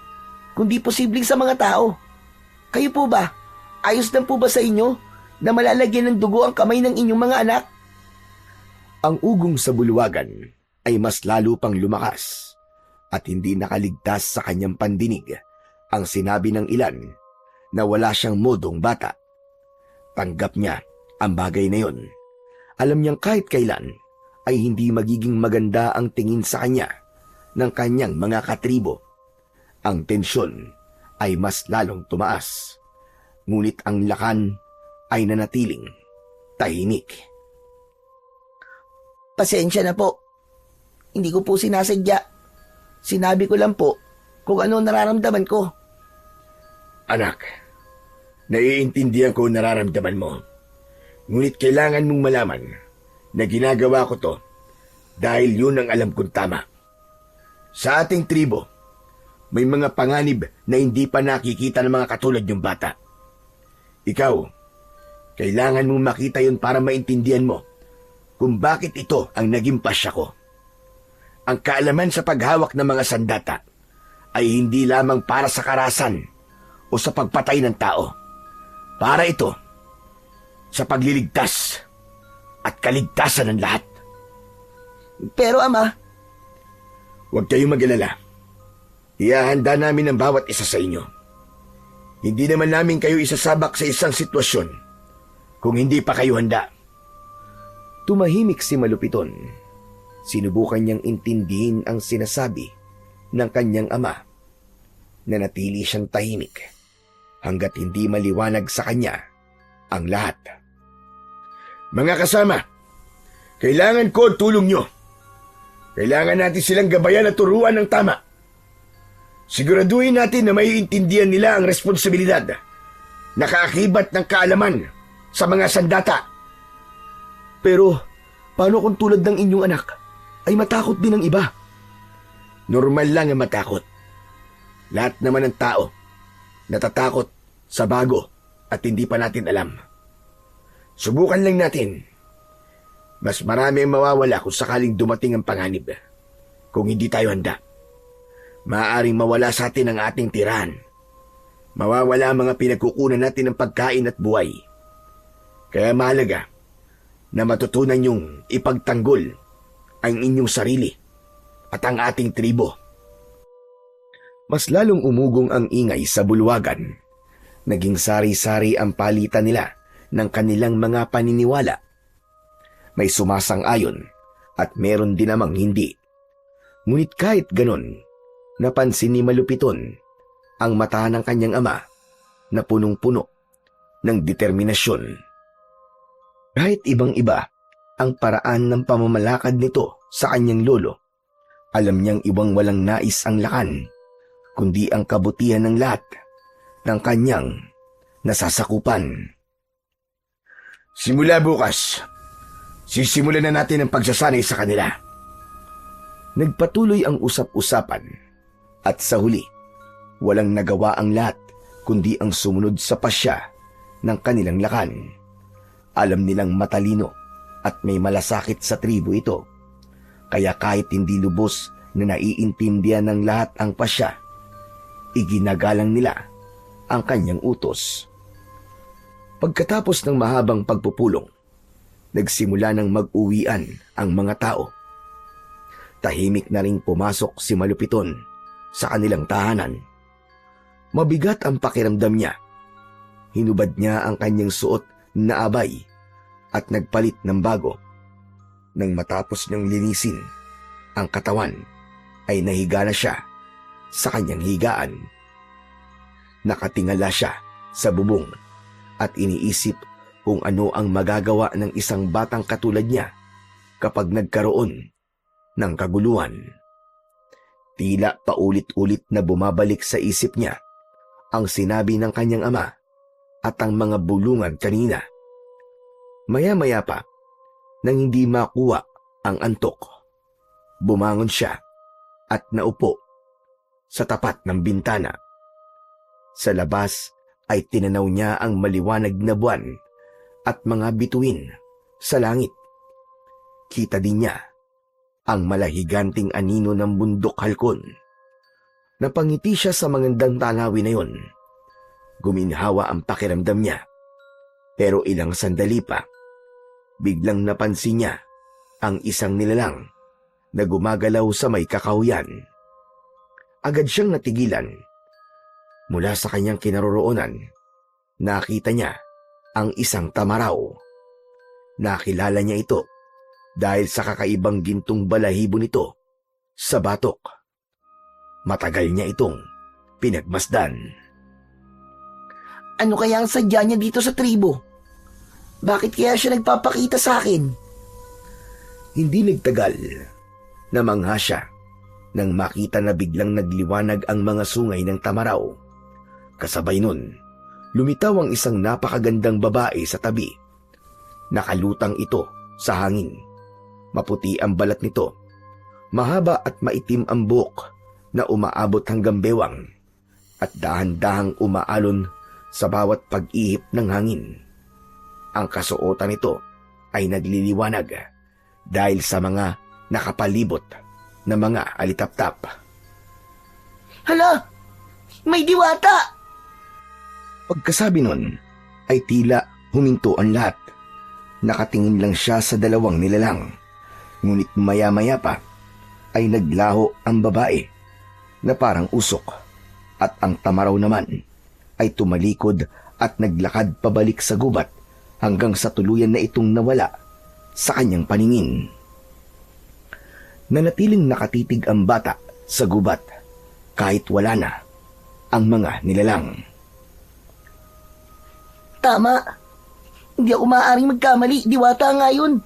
kundi posibleng sa mga tao. Kayo po ba? Ayos lang po ba sa inyo na malalagyan ng dugo ang kamay ng inyong mga anak? Ang ugong sa bulwagan ay mas lalo pang lumakas at hindi nakaligtas sa kanyang pandinig ang sinabi ng ilan na wala siyang modong bata. Tanggap niya ang bagay na yon. Alam niyang kahit kailan ay hindi magiging maganda ang tingin sa kanya ng kanyang mga katribo. Ang tensyon ay mas lalong tumaas. Ngunit ang Lakan ay nanatiling tahimik. Pasensya na po. Hindi ko po sinasadya. Sinabi ko lang po kung ano nararamdaman ko. Anak, naiintindihan ko ang nararamdaman mo. Ngunit kailangan mong malaman na ginagawa ko to dahil yun ang alam kong tama. Sa ating tribo, may mga panganib na hindi pa nakikita ng mga katulad yung bata. Ikaw, kailangan mong makita yun para maintindihan mo kung bakit ito ang naging pasya ko. Ang kaalaman sa paghawak ng mga sandata ay hindi lamang para sa karasan o sa pagpatay ng tao. Para ito sa pagliligtas at kaligtasan ng lahat. Pero ama, huwag kayong mag-alala. Ihahanda namin ang bawat isa sa inyo. Hindi naman namin kayo isasabak sa isang sitwasyon kung hindi pa kayo handa. Tumahimik si Malupiton. Sinubukan niyang intindihin ang sinasabi ng kanyang ama. Nanatili siyang tahimik hanggat hindi maliwanag sa kanya ang lahat. Mga kasama, kailangan ko ang tulong nyo. Kailangan natin silang gabayan at turuan ng tama. Siguraduhin natin na maiintindihan nila ang responsibilidad na kaakibat ng kaalaman sa mga sandata. Pero, paano kung tulad ng inyong anak ay matakot din ang iba? Normal lang ang matakot. Lahat naman ng tao natatakot sa bago at hindi pa natin alam. Subukan lang natin. Mas marami ang mawawala kung sakaling dumating ang panganib. Kung hindi tayo handa, maaaring mawala sa atin ang ating tirahan. Mawawala ang mga pinagkukunan natin ng pagkain at buhay. Kaya mahalaga na matutunan niyong ipagtanggol ang inyong sarili at ang ating tribo. Mas lalong umugong ang ingay sa bulwagan. Naging sari-sari ang palitan nila ng kanilang mga paniniwala. May sumasang-ayon at meron din namang hindi. Ngunit kahit ganon, napansin ni Malupiton ang mata ng kanyang ama na punong-puno ng determinasyon. Kahit ibang-iba ang paraan ng pamamalakad nito sa kanyang lolo, alam niyang ibang walang nais ang lakan, kundi ang kabutihan ng lahat ng kanyang nasasakupan. Simula bukas, sisimulan na natin ang pagsasanay sa kanila. Nagpatuloy ang usap-usapan at sa huli, walang nagawa ang lahat kundi ang sumunod sa pasya ng kanilang lakan. Alam nilang matalino at may malasakit sa tribo ito, kaya kahit hindi lubos na naiintindihan ng lahat ang pasya, iginagalang nila ang kanyang utos. Pagkatapos ng mahabang pagpupulong, nagsimula ng mag-uwian ang mga tao. Tahimik na ring pumasok si Malupiton sa kanilang tahanan. Mabigat ang pakiramdam niya. Hinubad niya ang kanyang suot na abay at nagpalit ng bago. Nang matapos niyang linisin ang katawan, ay nahiga na siya sa kanyang higaan. Nakatingala siya sa bubong at iniisip kung ano ang magagawa ng isang batang katulad niya kapag nagkaroon ng kaguluhan. Tila paulit-ulit na bumabalik sa isip niya ang sinabi ng kanyang ama at ang mga bulungan kanina. Maya-maya pa, nang hindi makuha ang antok, bumangon siya at naupo sa tapat ng bintana. Sa labas ay tinanaw niya ang maliwanag na buwan at mga bituin sa langit. Kita din niya ang malahiganting anino ng bundok halkon. Napangiti siya sa magandang tanawin na yon. Guminhawa ang pakiramdam niya. Pero ilang sandali pa, biglang napansin niya ang isang nilalang na gumagalaw sa may kakahuyan. Agad siyang natigilan. Mula sa kanyang kinaroroonan, nakita niya ang isang tamaraw. Nakilala niya ito dahil sa kakaibang gintong balahibo nito sa batok. Matagal niya itong pinagmasdan. Ano kaya ang sadya niya dito sa tribo? Bakit kaya siya nagpapakita sa akin? Hindi nagtagal, namangha siya nang makita na biglang nagliwanag ang mga sungay ng tamaraw. Kasabay nun, lumitaw ang isang napakagandang babae sa tabi. Nakalutang ito sa hangin. Maputi ang balat nito. Mahaba at maitim ang buhok na umaabot hanggang bewang at dahan-dahang umaalon sa bawat pag-ihip ng hangin. Ang kasuotan nito ay nagliliwanag dahil sa mga nakapalibot na mga alitaptap. Hala! May diwata! Pagkasabi nun, ay tila huminto ang lahat. Nakatingin lang siya sa dalawang nilalang. Ngunit maya-maya pa, ay naglaho ang babae na parang usok. At ang tamaraw naman ay tumalikod at naglakad pabalik sa gubat hanggang sa tuluyan na itong nawala sa kanyang paningin. Nanatiling nakatitig ang bata sa gubat kahit wala na ang mga nilalang. tama. Hindi ako maaaring magkamali. Diwata nga yun.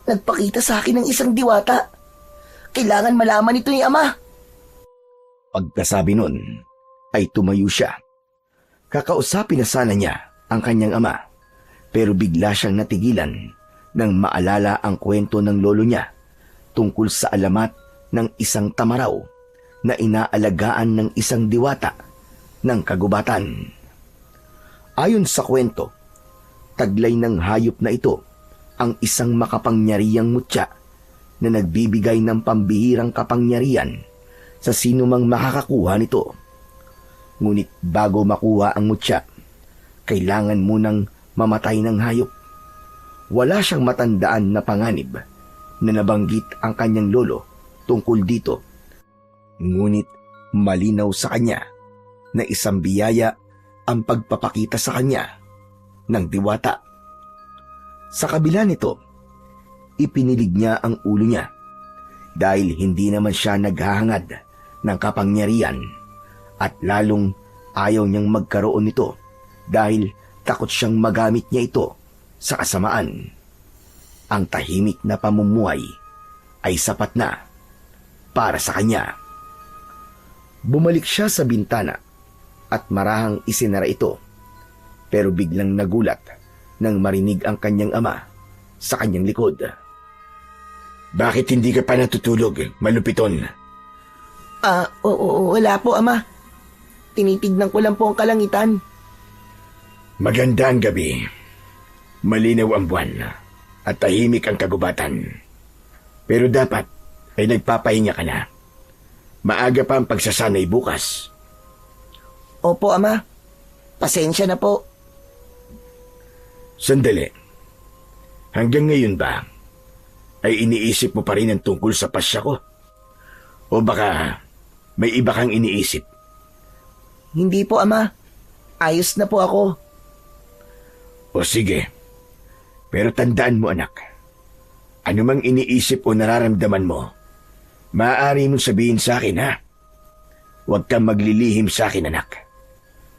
Nagpakita sa akin ng isang diwata. Kailangan malaman ito ni Ama. Pagkasabi nun, ay tumayo siya. Kakausapin na sana niya ang kanyang ama, pero bigla siyang natigilan nang maalala ang kwento ng lolo niya tungkol sa alamat ng isang tamaraw na inaalagaan ng isang diwata ng kagubatan. Ayon sa kwento, taglay ng hayop na ito ang isang makapangyarihang mutya na nagbibigay ng pambihirang kapangyarihan sa sinumang makakakuha nito. Ngunit bago makuha ang mutya, kailangan munang mamatay ng hayop. Wala siyang matandaan na panganib na nabanggit ang kanyang lolo tungkol dito. Ngunit malinaw sa kanya na isang biyaya ang pagpapakita sa kanya ng diwata. Sa kabila nito, ipinilig niya ang ulo niya dahil hindi naman siya naghahangad ng kapangyarihan at lalong ayaw niyang magkaroon nito dahil takot siyang magamit niya ito sa kasamaan. Ang tahimik na pamumuhay ay sapat na para sa kanya. Bumalik siya sa bintana at marahang isinara ito, pero biglang nagulat nang marinig ang kanyang ama sa kanyang likod. Bakit hindi ka pa natutulog, malupiton? Wala po, Ama. Tinitignan ko lang po ang kalangitan. Maganda ang gabi. Malinaw ang buwan at tahimik ang kagubatan. Pero dapat ay nagpapahinga ka na. Maaga pa ang pagsasanay bukas. Opo, Ama. Pasensya na po. Sandali. Hanggang ngayon ba ay iniisip mo pa rin ang tungkol sa pasya ko? O baka may iba kang iniisip? Hindi po, Ama. Ayos na po ako. O sige. Pero tandaan mo, anak. Ano mang iniisip o nararamdaman mo, maaari mong sabihin sa akin, ha? Huwag kang maglilihim sa akin, anak.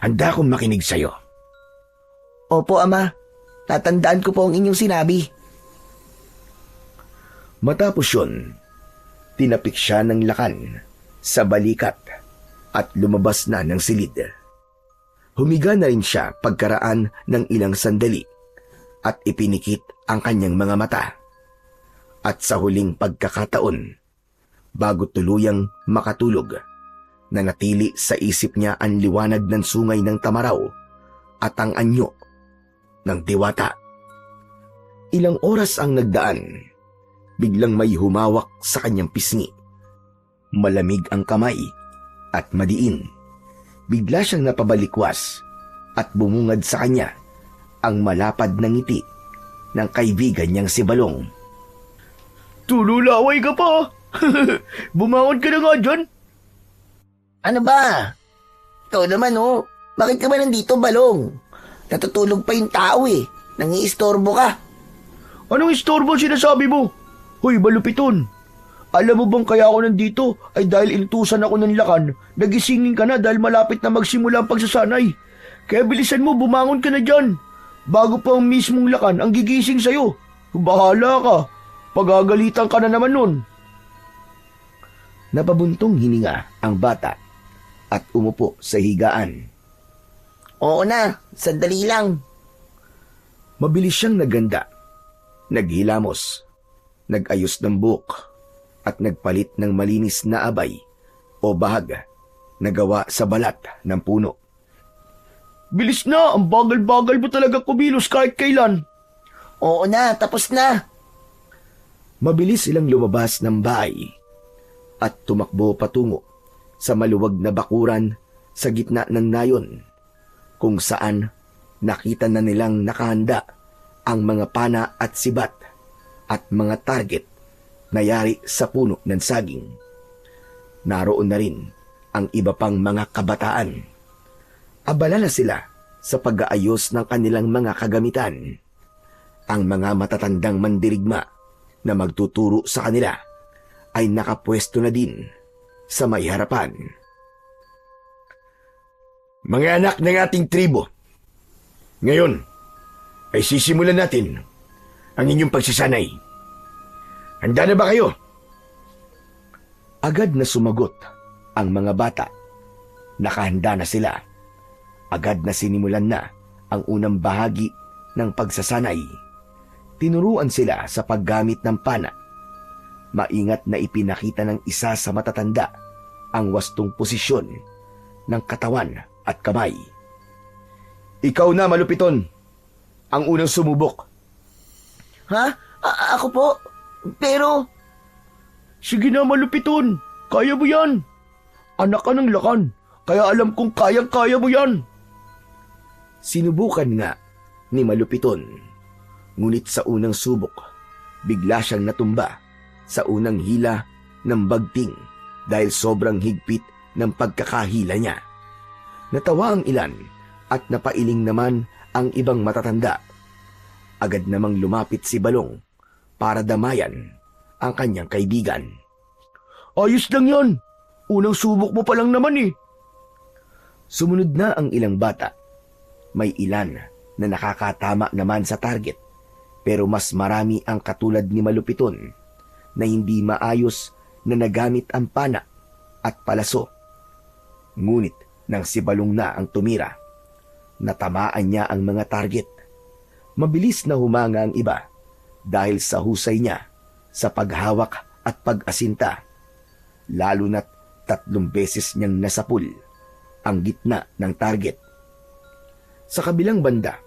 Handa akong makinig sa'yo. Opo, Ama. Tatandaan ko po ang inyong sinabi. Matapos yun, tinapik siya ng lakan sa balikat at lumabas na ng silid. Humiga na rin siya pagkaraan ng ilang sandali at ipinikit ang kanyang mga mata. At sa huling pagkakataon, bago tuluyang makatulog, nanatili sa isip niya ang liwanag ng sungay ng tamaraw at ang anyo ng diwata. Ilang oras ang nagdaan, biglang may humawak sa kanyang pisngi. Malamig ang kamay at madiin. Bigla siyang napabalikwas at bumungad sa kanya ang malapad na ngiti ng kaibigan niyang si Balong. Tululaway ka pa! Bumangon ka na nga dyan! Ano ba? Ikaw naman, oh. Bakit ka ba nandito, Balong? Natutulog pa yung tao eh. Nangiistorbo ka. Anong istorbo sinasabi mo? Hoy, malupiton! Alam mo bang kaya ako nandito ay dahil inutusan ako ng lakan, nagisingin ka na dahil malapit na magsimula ang pagsasanay. Kaya bilisan mo, bumangon ka na dyan. Bago pa ang mismong lakan ang gigising sa'yo. Bahala ka. Pagagalitan ka na naman nun. Napabuntong hininga ang bata at umupo sa higaan. Oo na, sandali lang. Mabilis siyang naganda, naghilamos, nag-ayos ng buhok, at nagpalit ng malinis na abay o bahag na gawa sa balat ng puno. Bilis na, ang bagal-bagal mo talaga kumilos kahit kailan. Oo na, tapos na. Mabilis silang lumabas ng bahay at tumakbo patungo sa maluwag na bakuran sa gitna ng nayon, kung saan nakita na nilang nakahanda ang mga pana at sibat at mga target na yari sa puno ng saging. Naroon na rin ang iba pang mga kabataan. Abala na sila sa pag-aayos ng kanilang mga kagamitan. Ang mga matatandang mandirigma na magtuturo sa kanila ay nakapwesto na din sa may harapan. Mga anak ng ating tribo, Ngayon, ay sisimulan natin ang inyong pagsasanay. Handa na ba kayo? Agad na sumagot ang mga bata. Nakahanda na sila. Agad na sinimulan na ang unang bahagi ng pagsasanay. Tinuruan sila sa paggamit ng pana. Maingat na ipinakita ng isa sa matatanda ang wastong posisyon ng katawan at kamay. Ikaw na, Malupiton, ang unang sumubok. Ha? Ako po? Pero, Sige na, Malupiton. Kaya mo yan. Anak ka ng lakan, kaya alam kong kayang-kaya mo yan. Sinubukan nga ni Malupiton. Ngunit sa unang subok, bigla siyang natumba sa unang hila ng bagting dahil sobrang higpit ng pagkakahila niya. Natawa ang ilan at napailing naman ang ibang matatanda. Agad namang lumapit si Balong para damayan ang kanyang kaibigan. Ayos lang yan. Unang subok mo pa lang naman eh. Sumunod na ang ilang bata. May ilan na nakakatama naman sa target, pero mas marami ang katulad ni Malupiton na hindi maayos na nagamit ang pana at palaso. Ngunit nang si Balong na ang tumira, natamaan niya ang mga target. Mabilis na humanga ang iba dahil sa husay niya sa paghawak at pag-asinta, lalo na't 3 beses niyang nasapul ang gitna ng target. Sa kabilang banda,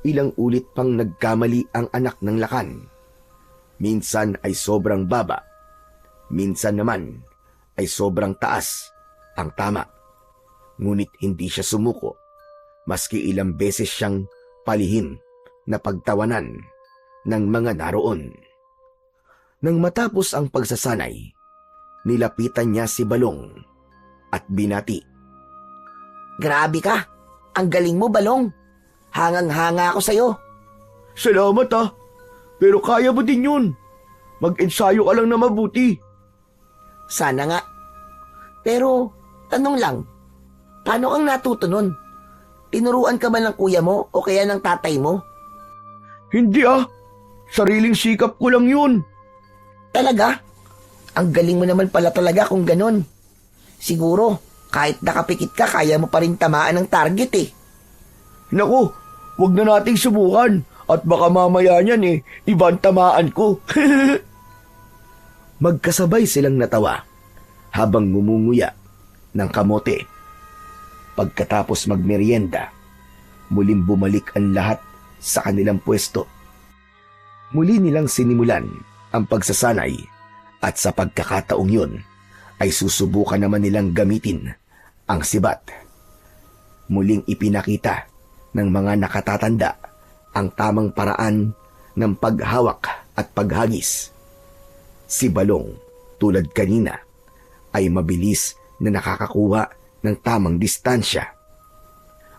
ilang ulit pang nagkamali ang anak ng lakan. Minsan ay sobrang baba, minsan naman ay sobrang taas ang tama. Ngunit hindi siya sumuko, maski ilang beses siyang palihim na pagtawanan ng mga naroon. Nang matapos ang pagsasanay, nilapitan niya si Balong at binati. grabe ka. Ang galing mo, Balong. Hangang-hanga ako sa'yo. Salamat ah. Pero kaya mo din yun. Mag-ensayo ka lang na mabuti. Sana nga. Pero, tanong lang, paano kang natuto nun? Tinuruan ka ba ng kuya mo o kaya ng tatay mo? Hindi ah. Sariling sikap ko lang yun. Talaga? Ang galing mo naman pala talaga kung ganon. Siguro, kahit nakapikit ka, kaya mo pa rin tamaan ng target eh. Naku, wag na nating subukan. At baka mamaya niyan ibang tamaan ko. Magkasabay silang natawa habang ngumunguya ng kamote. Pagkatapos magmerienda, muling bumalik ang lahat sa kanilang pwesto. Muli nilang sinimulan ang pagsasanay at sa pagkakataong yun ay susubukan naman nilang gamitin ang sibat. Muling ipinakita ng mga nakatatanda ang tamang paraan ng paghawak at paghagis. Si Balong, tulad kanina, ay mabilis na nakakakuha ng tamang distansya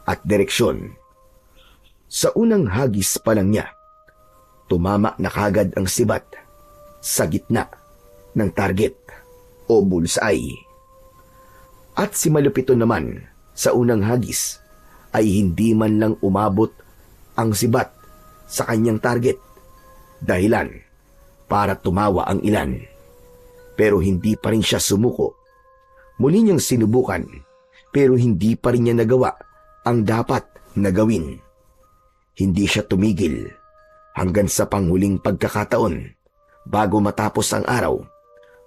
at direksyon. Sa unang hagis pa lang niya, tumama na kagad ang sibat sa gitna ng target o bullseye. At si Malupiton naman sa unang hagis ay hindi man lang umabot ang sibat sa kanyang target, dahilan para tumawa ang ilan. Pero hindi pa rin siya sumuko. Muli niyang sinubukan pero hindi pa rin niya nagawa ang dapat na gawin. Hindi siya tumigil hanggang sa panghuling pagkakataon bago matapos ang araw.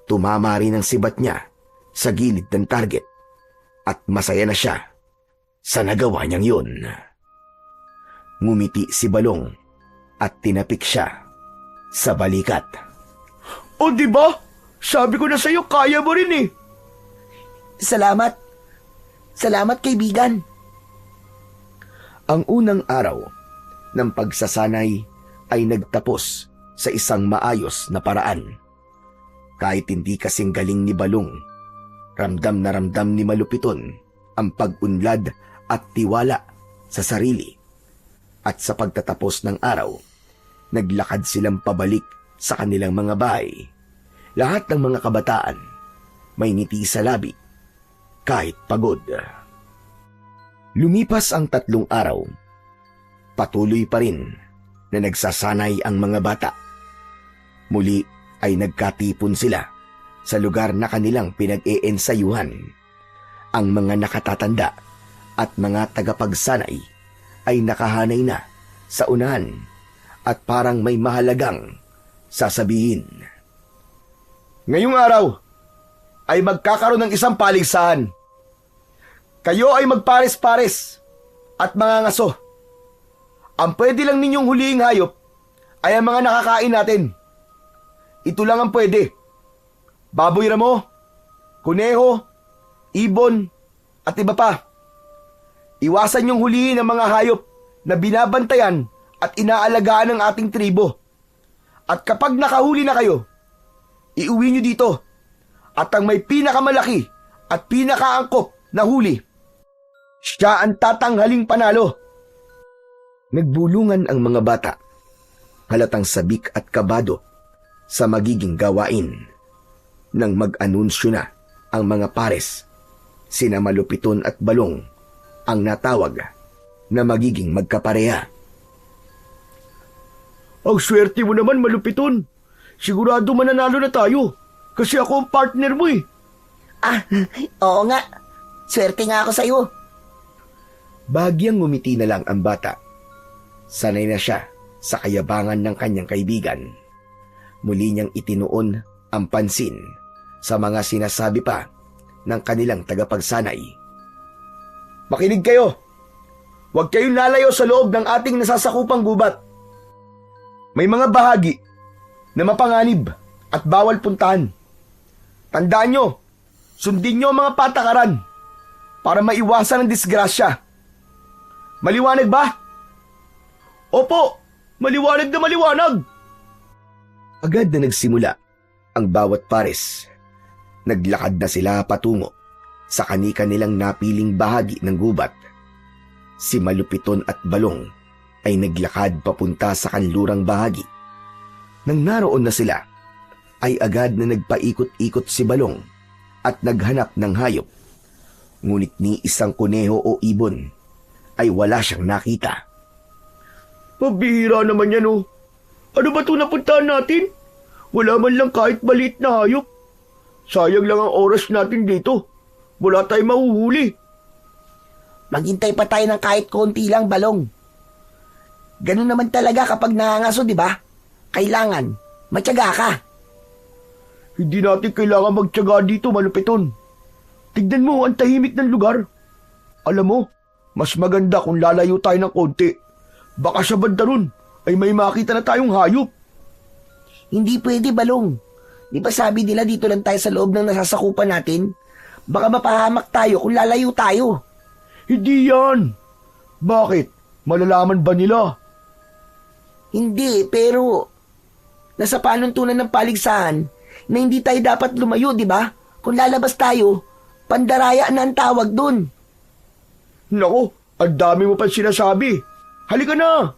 Tumama rin ang sibat niya sa gilid ng target at masaya na siya sa nagawa niyang yun. Ngumiti si Balong at tinapik siya sa balikat. O di ba? Sabi ko na sa'yo, kaya mo rin eh. Salamat. Salamat, kaibigan. Ang unang araw ng pagsasanay ay nagtapos sa isang maayos na paraan. Kahit hindi kasing galing ni Balong, ramdam na ramdam ni Malupiton ang pag-unlad at tiwala sa sarili. At sa pagtatapos ng araw, naglakad silang pabalik sa kanilang mga bahay. Lahat ng mga kabataan may ngiti sa labi, kahit pagod. Lumipas ang 3 araw patuloy pa rin na nagsasanay ang mga bata. Muli ay nagkatipon sila sa lugar na kanilang pinag-eensayuhan. Ang mga nakatatanda at mga tagapagsanay ay nakahanay na sa unahan at parang may mahalagang sasabihin. Ngayong araw ay magkakaroon ng isang paligsahan. Kayo ay magpares-pares at mangangaso. Ang pwede lang ninyong huliing hayop ay ang mga nakakain natin. Ito lang ang pwede. Baboy ramo, kuneho, ibon, at iba pa. Iwasan niyong hulihin ang mga hayop na binabantayan at inaalagaan ng ating tribo. At kapag nakahuli na kayo, iuwi niyo dito. At ang may pinakamalaki at pinakaangkop na huli, siya ang tatanghaling panalo. Nagbulungan ang mga bata, halatang sabik at kabado sa magiging gawain. Nang mag-anunsyo na ang mga pares, sina Malupiton at Balong ang natawag na magiging magkapareha. Ang swerte mo naman, Malupiton. Sigurado mananalo na tayo kasi ako ang partner mo eh. Ah, oo nga. Swerte nga ako sa'yo. Bahagyang ngumiti na lang ang bata. Sanay na siya sa kayabangan ng kanyang kaibigan. Muli niyang itinuon ang pansin sa mga sinasabi pa ng kanilang tagapagsanay. Makinig kayo. Huwag kayong lalayo sa loob ng ating nasasakupang gubat. May mga bahagi na mapanganib at bawal puntahan. Tandaan nyo, sundin nyo ang mga patakaran para maiwasan ang disgrasya. Maliwanag ba? Opo, maliwanag na maliwanag. Agad na nagsimula ang bawat pares. Naglakad na sila patungo sa kani-kanilang napiling bahagi ng gubat. Si Malupiton at Balong ay naglakad papunta sa kanlurang bahagi. Nang naroon na sila, ay agad na nagpaikot-ikot si Balong at naghanap ng hayop. Ngunit ni isang kuneho o ibon ay wala siyang nakita. Pabihira naman yan oh. Ano ba ito napuntahan natin? Wala man lang kahit maliit na hayop. Sayang lang ang oras natin dito. Wala tayong mahuhuli. Maghintay pa tayo ng kahit konti lang, Balong. Ganun naman talaga kapag nangangaso, di ba? Kailangan, matyaga ka. Hindi natin kailangan magtyaga dito, Malupiton. Tignan mo ang tahimik ng lugar. Alam mo, mas maganda kung lalayo tayo ng konti. Baka sa banda ron ay may makita na tayong hayop. Hindi pwede, Balong. Di ba sabi nila dito lang tayo sa loob ng nasasakupan natin? Baka mapahamak tayo kung lalayo tayo. Hindi yan. Bakit? Malalaman ba nila? Hindi, pero nasa panuntunan ng paligsahan na hindi tayo dapat lumayo, di ba? Kung lalabas tayo, pandaraya na ang tawag dun. Nako, ang dami mo pa sinasabi. Halika na.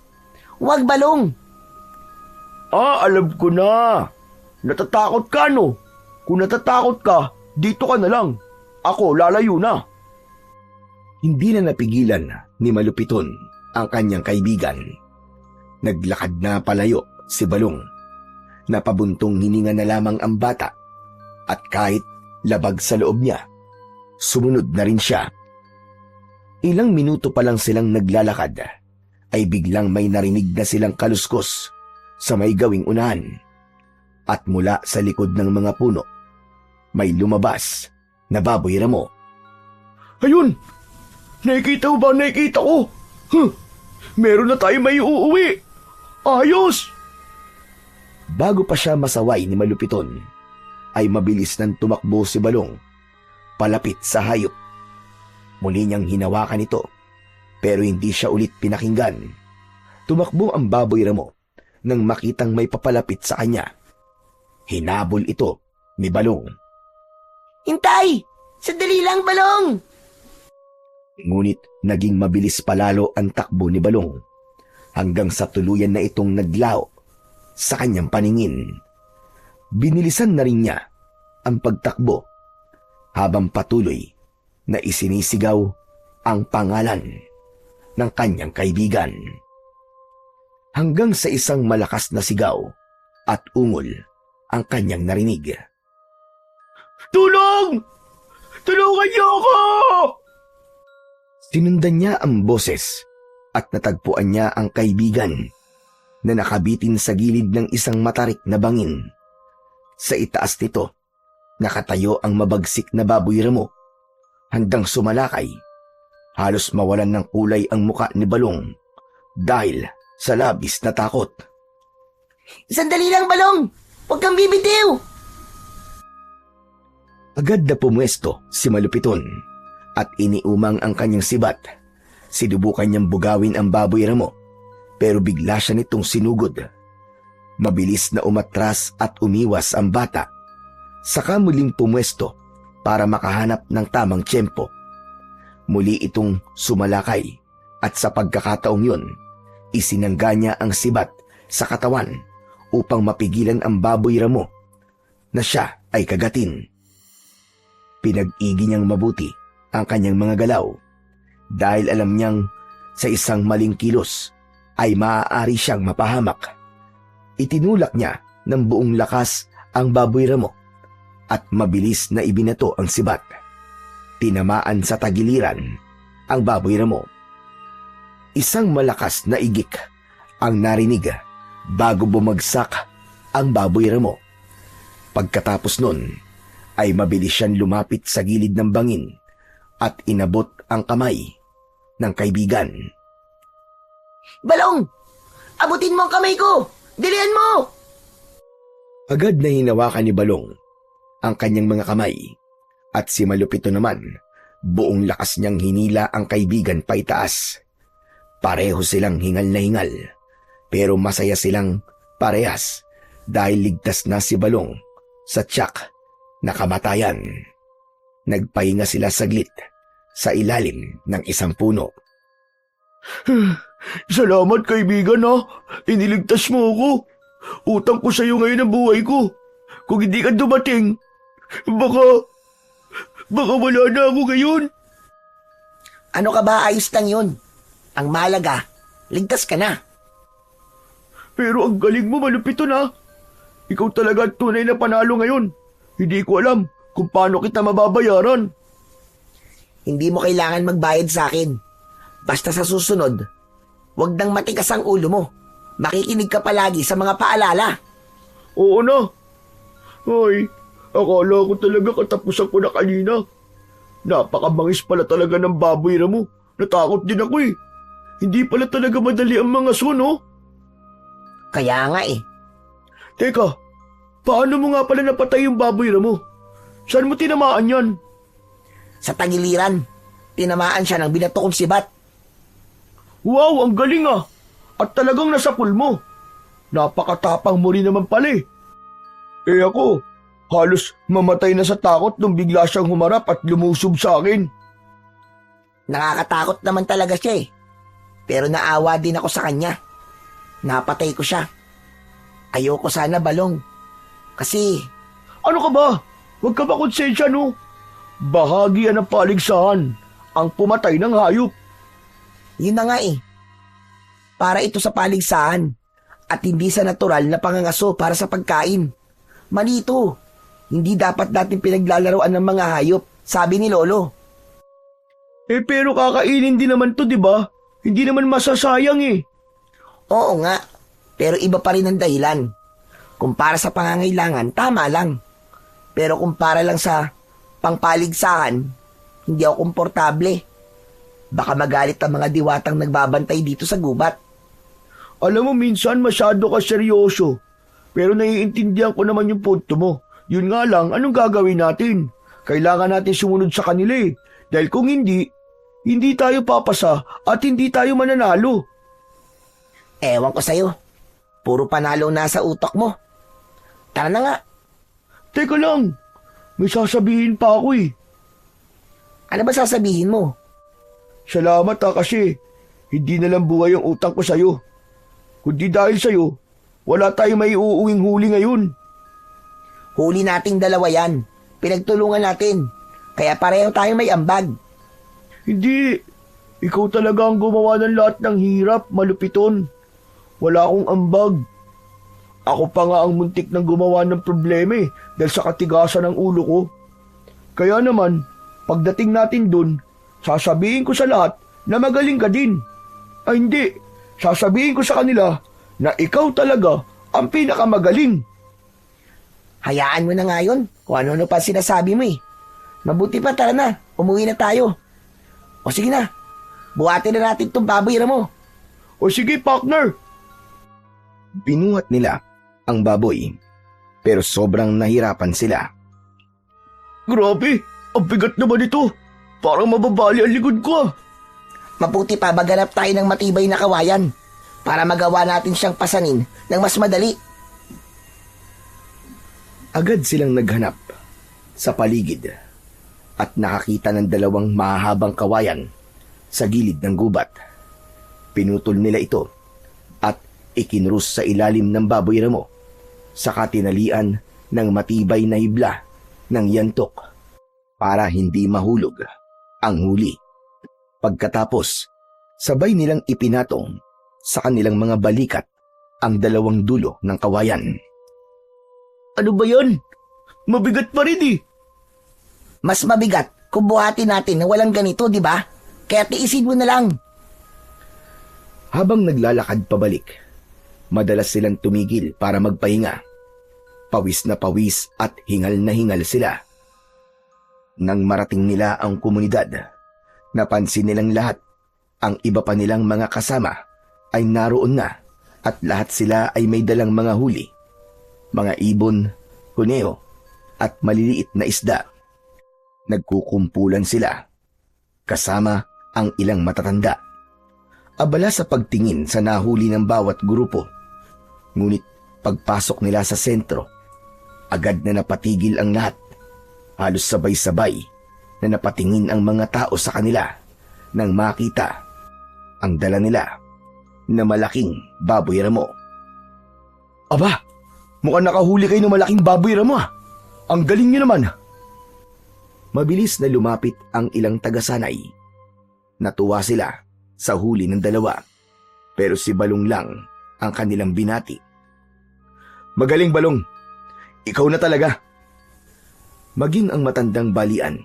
Huwag, Balong. Alam ko na. Natatakot ka, no? Kung natatakot ka, dito ka na lang. Ako, lalayo na. Hindi na napigilan ni Malupiton ang kanyang kaibigan. Naglakad na palayo si Balong. Napabuntong hininga na lamang ang bata at kahit labag sa loob niya, sumunod na rin siya. Ilang minuto pa lang silang naglalakad ay biglang may narinig na silang kaluskos sa may gawing unahan. At mula sa likod ng mga puno, may lumabas na baboy ramo. Ayun! Nakikita mo ba? Nakikita ko! Meron na tayo may uuwi! Ayos! Bago pa siya masaway ni Malupiton, ay mabilis nang tumakbo si Balong palapit sa hayop. Muli niyang hinawakan ito, pero hindi siya ulit pinakinggan. Tumakbo ang baboy ramo nang makitang may papalapit sa kanya. Hinabol ito ni Balong. Hintay! Sandali lang, Balong! Ngunit naging mabilis palalo ang takbo ni Balong hanggang sa tuluyan na itong naglao sa kanyang paningin. Binilisan na rin niya ang pagtakbo habang patuloy na isinisigaw ang pangalan ng kanyang kaibigan. hanggang sa isang malakas na sigaw at ungol ang kanyang narinig. Tulong! Tulungan niyo ako! Sinundan niya ang boses at natagpuan niya ang kaibigan na nakabitin sa gilid ng isang matarik na bangin. Sa itaas nito, nakatayo ang mabagsik na baboy ramo, handang sumalakay. Halos mawalan ng kulay ang muka ni Balong dahil sa labis na takot. Sandali lang, Balong! Huwag kang bibitiw! Agad na pumwesto si Malupiton at iniumang ang kanyang sibat. Sinubukan niyang bugawin ang baboy ramo pero bigla siya nitong sinugod. Mabilis na umatras at umiwas ang bata. Saka muling pumwesto para makahanap ng tamang tiyempo. Muli itong sumalakay at sa pagkakataong yun, isinangga niya ang sibat sa katawan upang mapigilan ang baboy ramo na siya ay kagatin. Pinag-igi niyang mabuti ang kanyang mga galaw dahil alam niyang sa isang maling kilos ay maaari siyang mapahamak. Itinulak niya ng buong lakas ang baboy ramo at mabilis na ibinato ang sibat. Tinamaan sa tagiliran ang baboy ramo. Isang malakas na igik ang narinig bago bumagsak ang baboy ramo. Pagkatapos nun ay mabilis siyang lumapit sa gilid ng bangin at inabot ang kamay ng kaibigan. Balong! Abutin mo ang kamay ko! Dilihan mo! Agad na hinawakan ni Balong ang kanyang mga kamay at si Malupito naman, buong lakas niyang hinila ang kaibigan paitaas. Pareho silang hingal na hingal, pero masaya silang parehas dahil ligtas na si Balong sa tiyak na kamatayan. Nagpahinga sila saglit sa ilalim ng isang puno. Salamat kaibigan ha. Iniligtas mo ako. Utang ko sa iyo ngayon ang buhay ko. Kung hindi ka dumating, baka wala na ako ngayon. Ano ka ba, ayos lang yun. Ang malaga, ligtas ka na. Pero ang galing mo, Malupito na. Ikaw talaga ang tunay na panalo ngayon. Hindi ko alam kung paano kita mababayaran. Hindi mo kailangan magbayad sa akin. Basta sa susunod, huwag nang matigas ang ulo mo. Makikinig ka palagi sa mga paalala. Oo na. Ay, akala ko talaga katapusan ko na kanina. Napakabangis pala talaga ng baboy ramo. Natakot din ako eh. Hindi pala talaga madali ang mga suno. Kaya nga eh. Teka, paano mo nga pala napatay yung baboy ramo? Saan mo tinamaan yan? Sa tagiliran, tinamaan siya ng binato kong sibat. Wow, ang galing ah! At talagang nasapul mo. Napakatapang mo rin naman pala eh. Eh ako, halos mamatay na sa takot nung bigla siyang humarap at lumusob sa akin. Nakakatakot naman talaga siya eh. Pero naawa din ako sa kanya. Napatay ko siya. Ayoko sana, Balong. Kasi... Ano ka ba? Huwag ka ba konsensya no? Bahagi yan ng paligsahan ang pumatay ng hayop. Yun na nga eh. Para ito sa paligsahan at hindi sa natural na pangangaso para sa pagkain. Malito. Hindi dapat natin pinaglalaroan ng mga hayop, sabi ni Lolo. Eh pero kakainin din naman to, di ba? Hindi naman masasayang eh. Oo nga, pero iba pa rin ang dahilan. Kung para sa pangangailangan, tama lang. Pero kung para lang sa pangpaligsahan, hindi ako komportable. Baka magalit ang mga diwatang nagbabantay dito sa gubat. Alam mo, minsan masyado ka seryoso. Pero naiintindihan ko naman yung punto mo. Yun nga lang, anong gagawin natin? Kailangan natin sumunod sa kanila eh. Dahil kung hindi tayo papasa at hindi tayo mananalo. Ewan ko sa'yo. Puro panalo na sa utak mo. Tara na nga. Teka lang, may sasabihin pa ako eh. Ano ba sasabihin mo? Salamat ha kasi hindi na lang buhay ang utang ko sa'yo. Kundi dahil sa'yo, wala tayong may uuwing huli ngayon. Huli nating dalawa yan. Pinagtulungan natin. Kaya pareho tayong may ambag. Hindi, ikaw talaga ang gumawa ng lahat ng hirap, Malupiton. Wala akong ambag. Ako pa nga ang muntik ng gumawa ng problema dahil sa katigasan ng ulo ko. Kaya naman, pagdating natin dun, sasabihin ko sa lahat na magaling ka din. Ay hindi, sasabihin ko sa kanila na ikaw talaga ang pinakamagaling. Hayaan mo na nga yun kung ano-ano pa sinasabi mo eh. Mabuti pa, tara na, umuwi na tayo. O sige na, buhatin na natin itong baboy mo. O sige, partner. Binuhat nila ang baboy, pero sobrang nahirapan sila. Grabe, ang bigat naman ito. Parang mababali ang likod ko. Mabuti pa maghanap tayo ng matibay na kawayan para magawa natin siyang pasanin ng mas madali. Agad silang naghanap sa paligid at nakakita ng dalawang mahahabang kawayan sa gilid ng gubat. Pinutol nila ito at ikinrus sa ilalim ng baboy ramo sa katinalian ng matibay na hibla ng yantok para hindi mahulog ang huli. Pagkatapos, sabay nilang ipinatong sa kanilang mga balikat ang dalawang dulo ng kawayan. Ano ba yan? Mabigat pa rin eh. Mas mabigat kung buhatin natin na walang ganito, di ba? Kaya tiisin mo na lang. Habang naglalakad pabalik, madalas silang tumigil para magpahinga. Pawis na pawis at hingal na hingal sila. Nang marating nila ang komunidad, napansin nilang lahat ang iba pa nilang mga kasama ay naroon na at lahat sila ay may dalang mga huli, mga ibon, kuneo at maliliit na isda. Nagkukumpulan sila, kasama ang ilang matatanda. Abala sa pagtingin sa nahuli ng bawat grupo. Ngunit pagpasok nila sa sentro, agad na napatigil ang lahat. Halos sabay-sabay na napatingin ang mga tao sa kanila nang makita ang dala nila na malaking baboy ramo. Aba, mukhang nakahuli kayo ng malaking baboy ramo ah. Ang galing niyo naman. Mabilis na lumapit ang ilang tagasanay. Natuwa sila sa huli ng dalawa, pero si Balong lang ang kanilang binati. Magaling, Balong. Ikaw na talaga. Maging ang matandang balian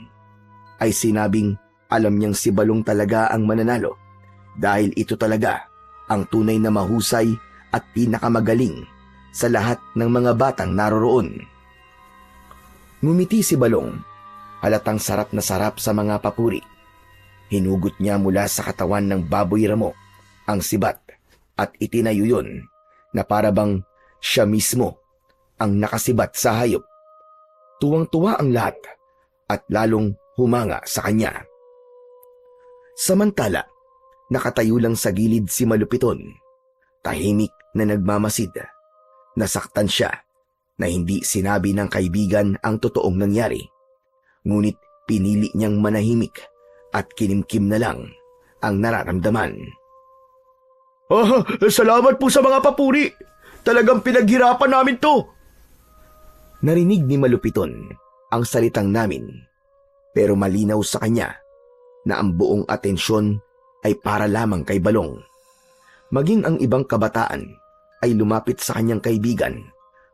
ay sinabing alam niyang si Balong talaga ang mananalo dahil ito talaga ang tunay na mahusay at pinakamagaling sa lahat ng mga batang naroroon. Ngumiti si Balong, halatang sarap na sarap sa mga papuri. Hinugot niya mula sa katawan ng baboy ramo ang sibat at itinayo yun na parabang siya mismo ang nakasibat sa hayop. Tuwang-tuwa ang lahat at lalong humanga sa kanya. Samantala, nakatayo lang sa gilid si Malupiton, tahimik na nagmamasid. Nasaktan siya na hindi sinabi ng kaibigan ang totoong nangyari. Ngunit pinili niyang manahimik at kinimkim na lang ang nararamdaman. Salamat po sa mga papuri. Talagang pinaghirapan namin to. Narinig ni Malupiton ang salitang namin, pero malinaw sa kanya na ang buong atensyon ay para lamang kay Balong. Maging ang ibang kabataan ay lumapit sa kanyang kaibigan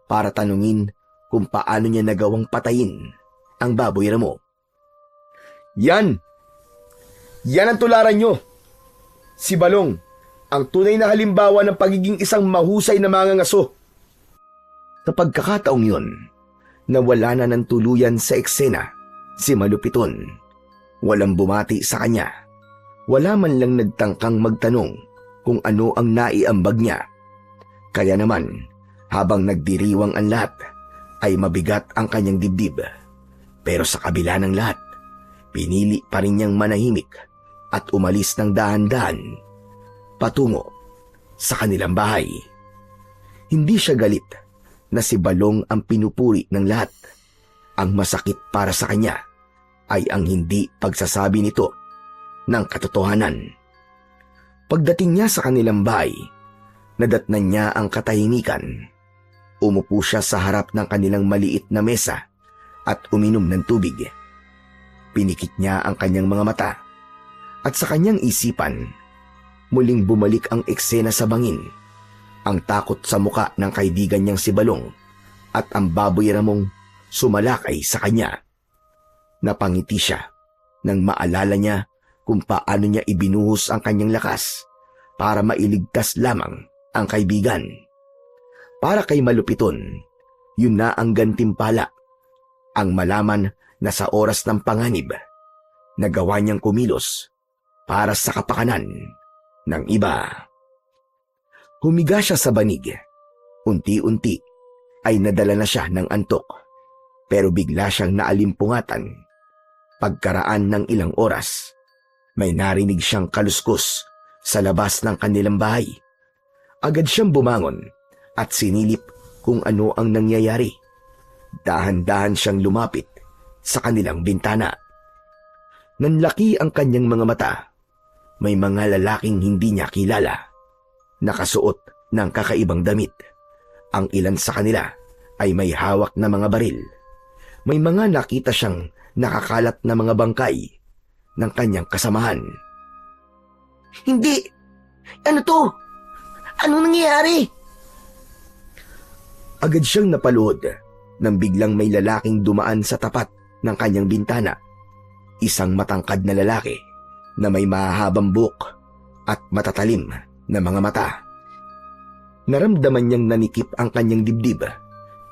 para tanungin kung paano niya nagawang patayin ang baboy ramo. Yan ang tularan nyo. Si Balong, ang tunay na halimbawa ng pagiging isang mahusay na mangangaso. Sa pagkakataong yun, nawala na ng tuluyan sa eksena si Malupiton. Walang bumati sa kanya. Wala man lang nagtangkang magtanong kung ano ang naiambag niya. Kaya naman, habang nagdiriwang ang lahat, ay mabigat ang kanyang dibdib. Pero sa kabila ng lahat, pinili pa rin niyang manahimik at umalis ng dahan-dahan patungo sa kanilang bahay. Hindi siya galit na si Balong ang pinupuri ng lahat. Ang masakit para sa kanya ay ang hindi pagsasabi nito ng katotohanan. Pagdating niya sa kanilang bahay, nadatnan niya ang katahimikan. Umupo siya sa harap ng kanilang maliit na mesa at uminom ng tubig. Pinikit niya ang kanyang mga mata at sa kanyang isipan, muling bumalik ang eksena sa bangin ang takot sa muka ng kaibigan niyang si Balong at ang baboy ramong sumalakay sa kanya. Napangiti siya nang maalala niya kung paano niya ibinuhos ang kanyang lakas para mailigtas lamang ang kaibigan. Para kay Malupiton, yun na ang gantimpala, ang malaman na sa oras ng panganib, nagawa niyang kumilos para sa kapakanan ng iba. Humiga siya sa banig. Unti-unti ay nadala na siya ng antok, pero bigla siyang naalimpungatan. Pagkaraan ng ilang oras, may narinig siyang kaluskos sa labas ng kanilang bahay. Agad siyang bumangon at sinilip kung ano ang nangyayari. Dahan-dahan siyang lumapit sa kanilang bintana. Nanlaki ang kanyang mga mata. May mga lalaking hindi niya kilala, nakasuot ng kakaibang damit. Ang ilan sa kanila ay may hawak na mga baril. May mga nakita siyang nakakalat na mga bangkay ng kanyang kasamahan. Hindi! Ano to? Anong nangyayari? Agad siyang napaluhod nang biglang may lalaking dumaan sa tapat ng kanyang bintana. Isang matangkad na lalaki na may mahahabang buhok at matatalim na mga mata. Naramdaman niyang nanikip ang kanyang dibdib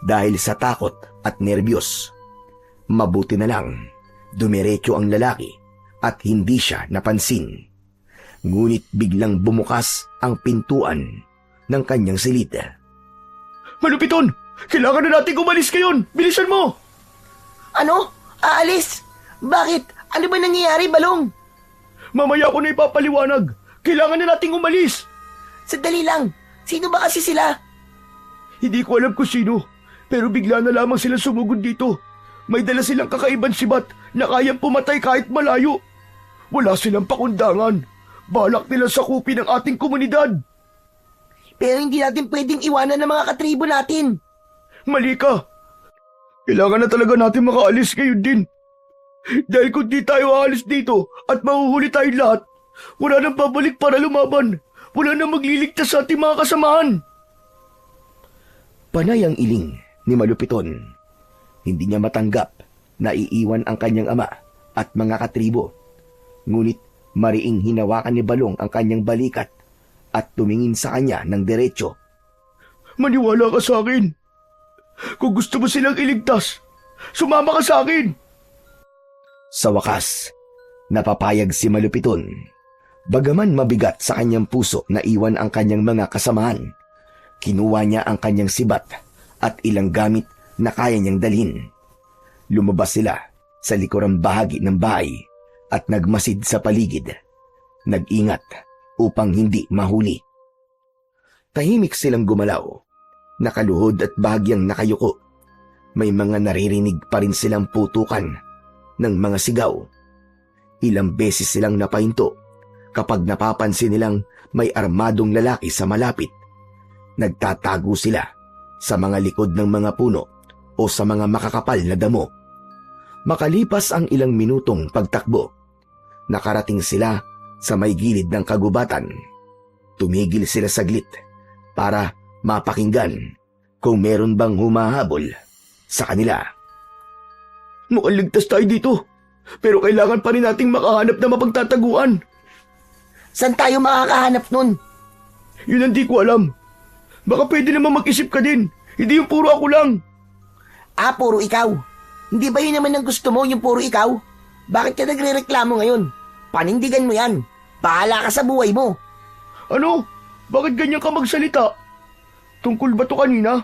dahil sa takot at nerbiyos. Mabuti na lang, dumiretso ang lalaki at hindi siya napansin. Ngunit biglang bumukas ang pintuan ng kanyang silid. Malupiton! Kailangan na natin umalis ngayon! Bilisan mo! Ano? Aalis? Bakit? Ano ba nangyayari, Balong? Mamaya ko na ipapaliwanag. Kailangan na nating umalis. Sandali lang. Sino ba kasi sila? Hindi ko alam kung sino, pero bigla na lamang sila sumugod dito. May dala silang kakaibang sibat na kayang pumatay kahit malayo. Wala silang pakundangan. Balak nila sakupin ang ating komunidad. Pero hindi natin pwedeng iwanan ng mga katribo natin. Mali ka. Kailangan na talaga natin makaalis ngayon din. Dahil kung di tayo aalis dito at mahuhuli tayong lahat, wala nang babalik para lumaban. Wala nang magliligtas sa ating mga kasamahan. Panay ang iling ni Malupiton. Hindi niya matanggap na iiwan ang kanyang ama at mga katribo. Ngunit mariing hinawakan ni Balong ang kanyang balikat at tumingin sa kanya ng diretso. Maniwala ka sa akin. Kung gusto mo silang iligtas, sumama ka sa akin. Sa wakas, napapayag si Malupiton. Bagaman mabigat sa kanyang puso na iwan ang kanyang mga kasamahan, kinuha niya ang kanyang sibat at ilang gamit na kaya niyang dalhin. Lumabas sila sa likurang bahagi ng bahay at nagmasid sa paligid. Nag-ingat upang hindi mahuli. Tahimik silang gumalaw, nakaluhod at bahagyang nakayuko. May mga naririnig pa rin silang putukan ng mga sigaw. Ilang beses silang napahinto kapag napapansin nilang may armadong lalaki sa malapit. Nagtatago sila sa mga likod ng mga puno o sa mga makakapal na damo. Makalipas ang ilang minutong pagtakbo, nakarating sila sa may gilid ng kagubatan. Tumigil sila saglit para mapakinggan kung meron bang humahabol sa kanila. Mukhang ligtas tayo dito, pero kailangan pa rin nating makahanap na mapagtataguan. Saan tayo makakahanap nun? Yun ang di ko alam. Baka pwede naman mag-isip ka din. Hindi yung puro ako lang. Ah, puro ikaw. Hindi ba yun naman ang gusto mo, yung puro ikaw? Bakit ka nagre-reklamo ngayon? Panindigan mo yan. Bahala ka sa buhay mo. Ano? Bakit ganyan ka magsalita? Tungkol ba to kanina?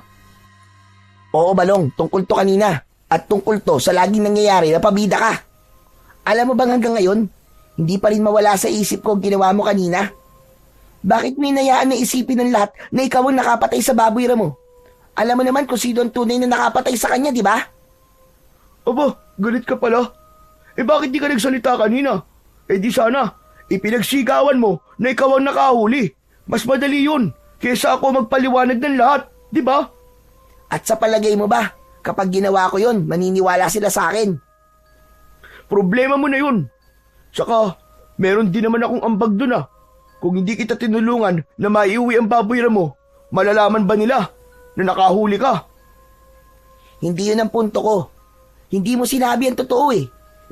Oo, Balong, tungkol to kanina. At tungkol to sa laging nangyayari na pabida ka. Alam mo bang hanggang ngayon, hindi pa rin mawala sa isip ko ang ginawa mo kanina? Bakit may nayaan na isipin ng lahat na ikaw ang nakapatay sa baboy mo? Alam mo naman kung sino ang tunay na nakapatay sa kanya, di ba? Aba, galit ka pala. Bakit di ka nagsalita kanina? Di sana, ipinagsigawan mo na ikaw ang nakahuli. Mas madali yun, kaysa ako magpaliwanag ng lahat, di ba? At sa palagay mo ba, kapag ginawa ko yun, maniniwala sila sa akin? Problema mo na yun. Saka, meron din naman akong ambag dun ah. Kung hindi kita tinulungan na maiuwi ang baboy mo, Malalaman ba nila na nakahuli ka? Hindi yun ang punto ko. Hindi mo sinabi ang totoo eh.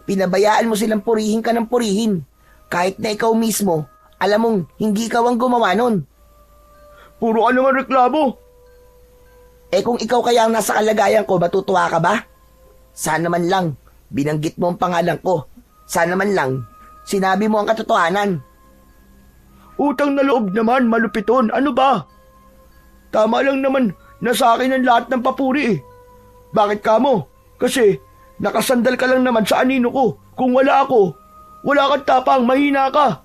Pinabayaan mo silang purihin ka ng purihin. Kahit na ikaw mismo, alam mong hindi ikaw ang gumawa nun. Puro ka naman reklamo. Eh kung ikaw kaya ang nasa kalagayan ko, matutuwa ka ba? Sana man lang, binanggit mo ang pangalan ko. Sana man lang, sinabi mo ang katotohanan. Utang na loob naman, malupiton. Ano ba? Tama lang naman na sa akin ang lahat ng papuri eh. Bakit ka mo? Kasi nakasandal ka lang naman sa anino ko. Kung wala ako, wala kang tapang, mahina ka.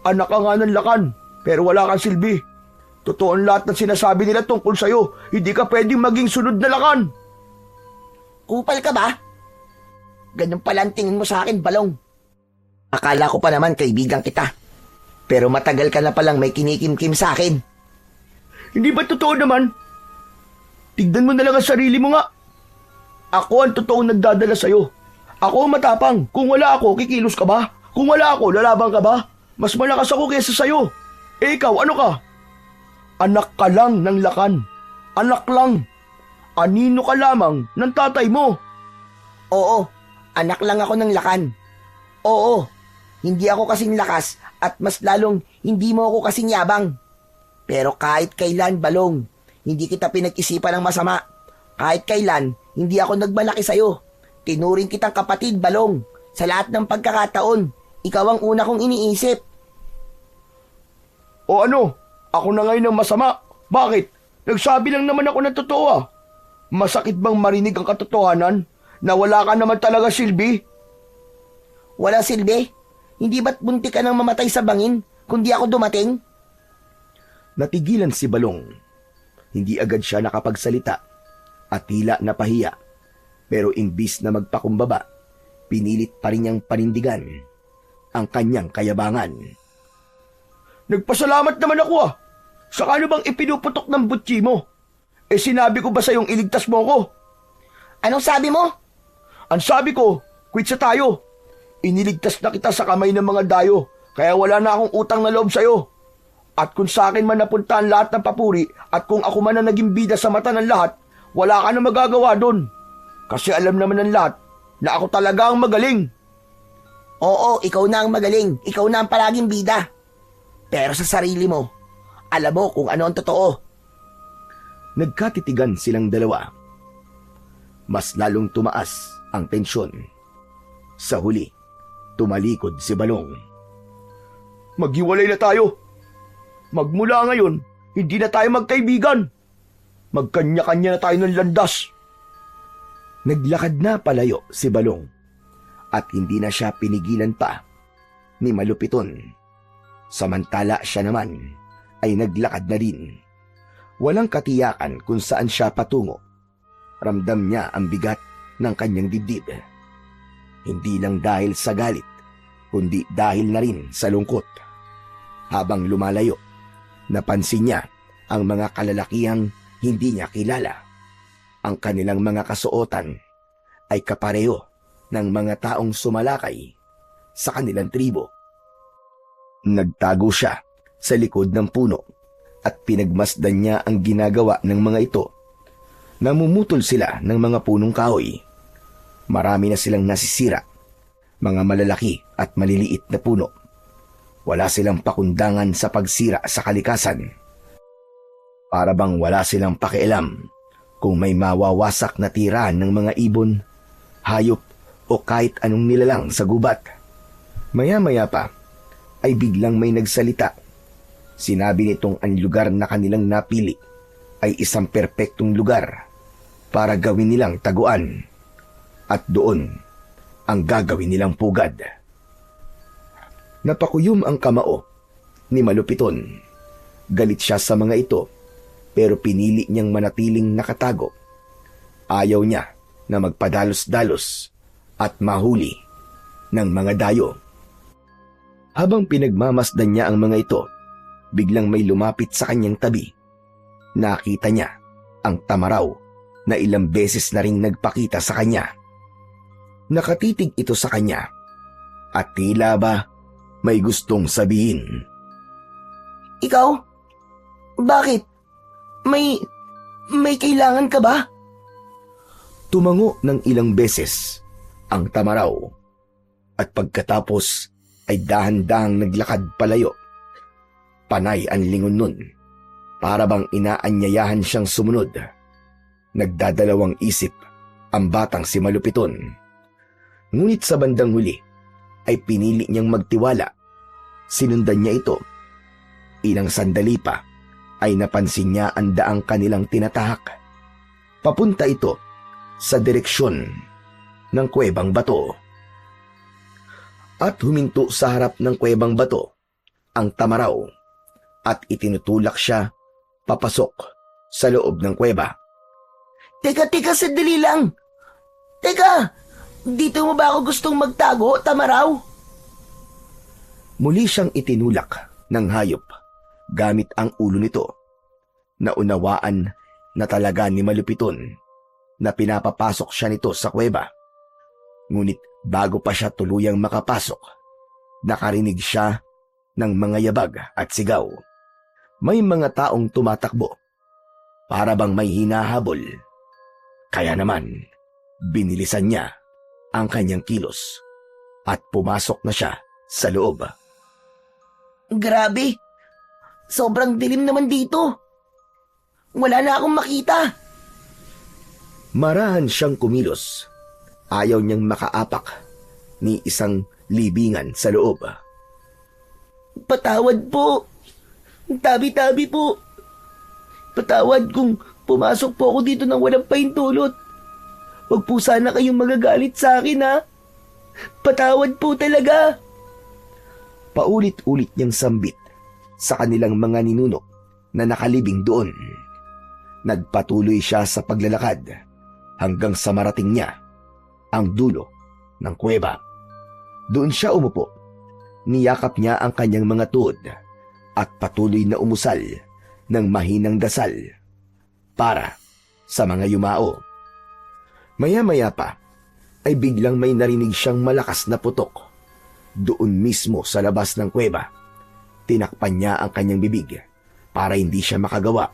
Anak ka nga ng lakan, pero wala kang silbi. Totoo ang lahat ng sinasabi nila tungkol sa'yo. Hindi ka pwedeng maging sunod na lakan. Kupal ka ba? Ganun pala ang tingin mo sa akin, Balong. Akala ko pa naman kaibigan kita. Pero matagal ka na palang may kinikimkim sa akin. Hindi ba totoo naman? Tignan mo na lang ang sarili mo nga. Ako ang totoong nagdadala sa'yo. Ako ang matapang. Kung wala ako, kikilos ka ba? Kung wala ako, lalabang ka ba? Mas malakas ako kaysa sa'yo. Eh ikaw, ano ka? Anak ka lang ng lakan. Anak lang. Anino ka lamang ng tatay mo. Oo, anak lang ako ng lakan. Oo, hindi ako kasing lakas at mas lalong hindi mo ako kasing yabang. Pero kahit kailan, Balong, hindi kita pinag-isipan ng masama. Kahit kailan, hindi ako nagmalaki sa'yo. Tinuring kitang kapatid, Balong. Sa lahat ng pagkakataon, ikaw ang una kong iniisip. O ano? Ako na ngayon ang masama. Bakit? Nagsabi lang naman ako ng totoo ah. Masakit bang marinig ang katotohanan na wala ka naman talaga silbi? Wala silbi? Hindi ba't bunti ka nang mamatay sa bangin kung di ako dumating? Natigilan si Balong. Hindi agad siya nakapagsalita at tila napahiya. Pero imbis na magpakumbaba, pinilit pa rin niyang panindigan ang kanyang kayabangan. Nagpasalamat naman ako ah. Saka ano bang ipinuputok ng butsi mo? Eh sinabi ko ba sa'yong iligtas mo ako? Anong sabi mo? Ang sabi ko, quit sa tayo. Iniligtas na kita sa kamay ng mga dayo, kaya wala na akong utang na loob sa'yo. At kung sa akin man napunta ang lahat ng papuri, at kung ako man ang naging bida sa mata ng lahat, wala ka na magagawa doon. Kasi alam naman ng lahat na ako talaga ang magaling. Oo, ikaw na ang magaling. Ikaw na ang palaging bida. Pero sa sarili mo, alam mo kung ano ang totoo. Nagkatitigan silang dalawa. Mas lalong tumaas ang tensyon. Sa huli, tumalikod si Balong. Maghiwalay na tayo. Magmula ngayon, hindi na tayo magkaibigan. Magkanya-kanya na tayo ng landas. Naglakad na palayo si Balong at hindi na siya pinigilan pa ni Malupiton. Samantala siya naman ay naglakad na din. Walang katiyakan kung saan siya patungo. Ramdam niya ang bigat ng kanyang dibdib. Hindi lang dahil sa galit, kundi dahil na rin sa lungkot. Habang lumalayo, napansin niya ang mga kalalakihang hindi niya kilala. Ang kanilang mga kasuotan ay kapareho ng mga taong sumalakay sa kanilang tribo. Nagtago siya sa likod ng puno at pinagmasdan niya ang ginagawa ng mga ito. Namumutol sila ng mga punong kahoy. Marami na silang nasisira, mga malalaki at maliliit na puno. Wala silang pakundangan sa pagsira sa kalikasan. Para bang wala silang pakialam kung may mawawasak na tirahan ng mga ibon, hayop o kahit anong nilalang sa gubat. Maya-maya pa ay biglang may nagsalita. Sinabi nitong ang lugar na kanilang napili ay isang perpektong lugar para gawin nilang taguan at doon ang gagawin nilang pugad. Napakuyom ang kamao ni Malupiton. Galit siya sa mga ito pero pinili niyang manatiling nakatago. Ayaw niya na magpadalos-dalos at mahuli ng mga dayo. Habang pinagmamasdan niya ang mga ito, biglang may lumapit sa kanyang tabi. Nakita niya ang tamaraw na ilang beses na ring nagpakita sa kanya. Nakatitig ito sa kanya at tila ba may gustong sabihin. Ikaw? Bakit? May kailangan ka ba? Tumango ng ilang beses ang Tamaraw at pagkatapos ay dahan-dahang naglakad palayo. Panay ang lingon nun, para bang inaanyayahan siyang sumunod. Nagdadalawang isip ang batang si Malupiton. Ngunit sa bandang huli ay pinili niyang magtiwala. Sinundan niya ito. Ilang sandali pa ay napansin niya ang daang kanilang tinatahak. Papunta ito sa direksyon ng Kuwebang Bato. At huminto sa harap ng Kuwebang Bato ang Tamaraw at itinutulak siya papasok sa loob ng kuweba. Teka, sandali lang. Teka, dito mo ba ako gustong magtago, Tamaraw? Muli siyang itinulak ng hayop gamit ang ulo nito. Naunawaan na talaga ni Malupiton na pinapapasok siya nito sa kuweba. Ngunit bago pa siya tuluyang makapasok, nakarinig siya ng mga yabag at sigaw. May mga taong tumatakbo, para bang may hinahabol. Kaya naman, binilisan niya ang kanyang kilos at pumasok na siya sa loob. Grabe, sobrang dilim naman dito. Wala na akong makita. Marahan siyang kumilos. Ayaw niyang makaapak ni isang libingan sa loob. Patawad po. Tabi-tabi po. Patawad kung pumasok po ako dito nang walang pahintulot. Huwag po sana kayong magagalit sa akin, ha? Patawad po talaga. Paulit-ulit niyang sambit sa kanilang mga ninuno na nakalibing doon. Nagpatuloy siya sa paglalakad hanggang sa marating niya ang dulo ng kuweba. Doon siya umupo. Niyakap niya ang kanyang mga tuhod at patuloy na umusal ng mahinang dasal para sa mga yumao. Maya-maya pa ay biglang may narinig siyang malakas na putok. Doon mismo sa labas ng kuweba, tinakpan niya ang kanyang bibig para hindi siya makagawa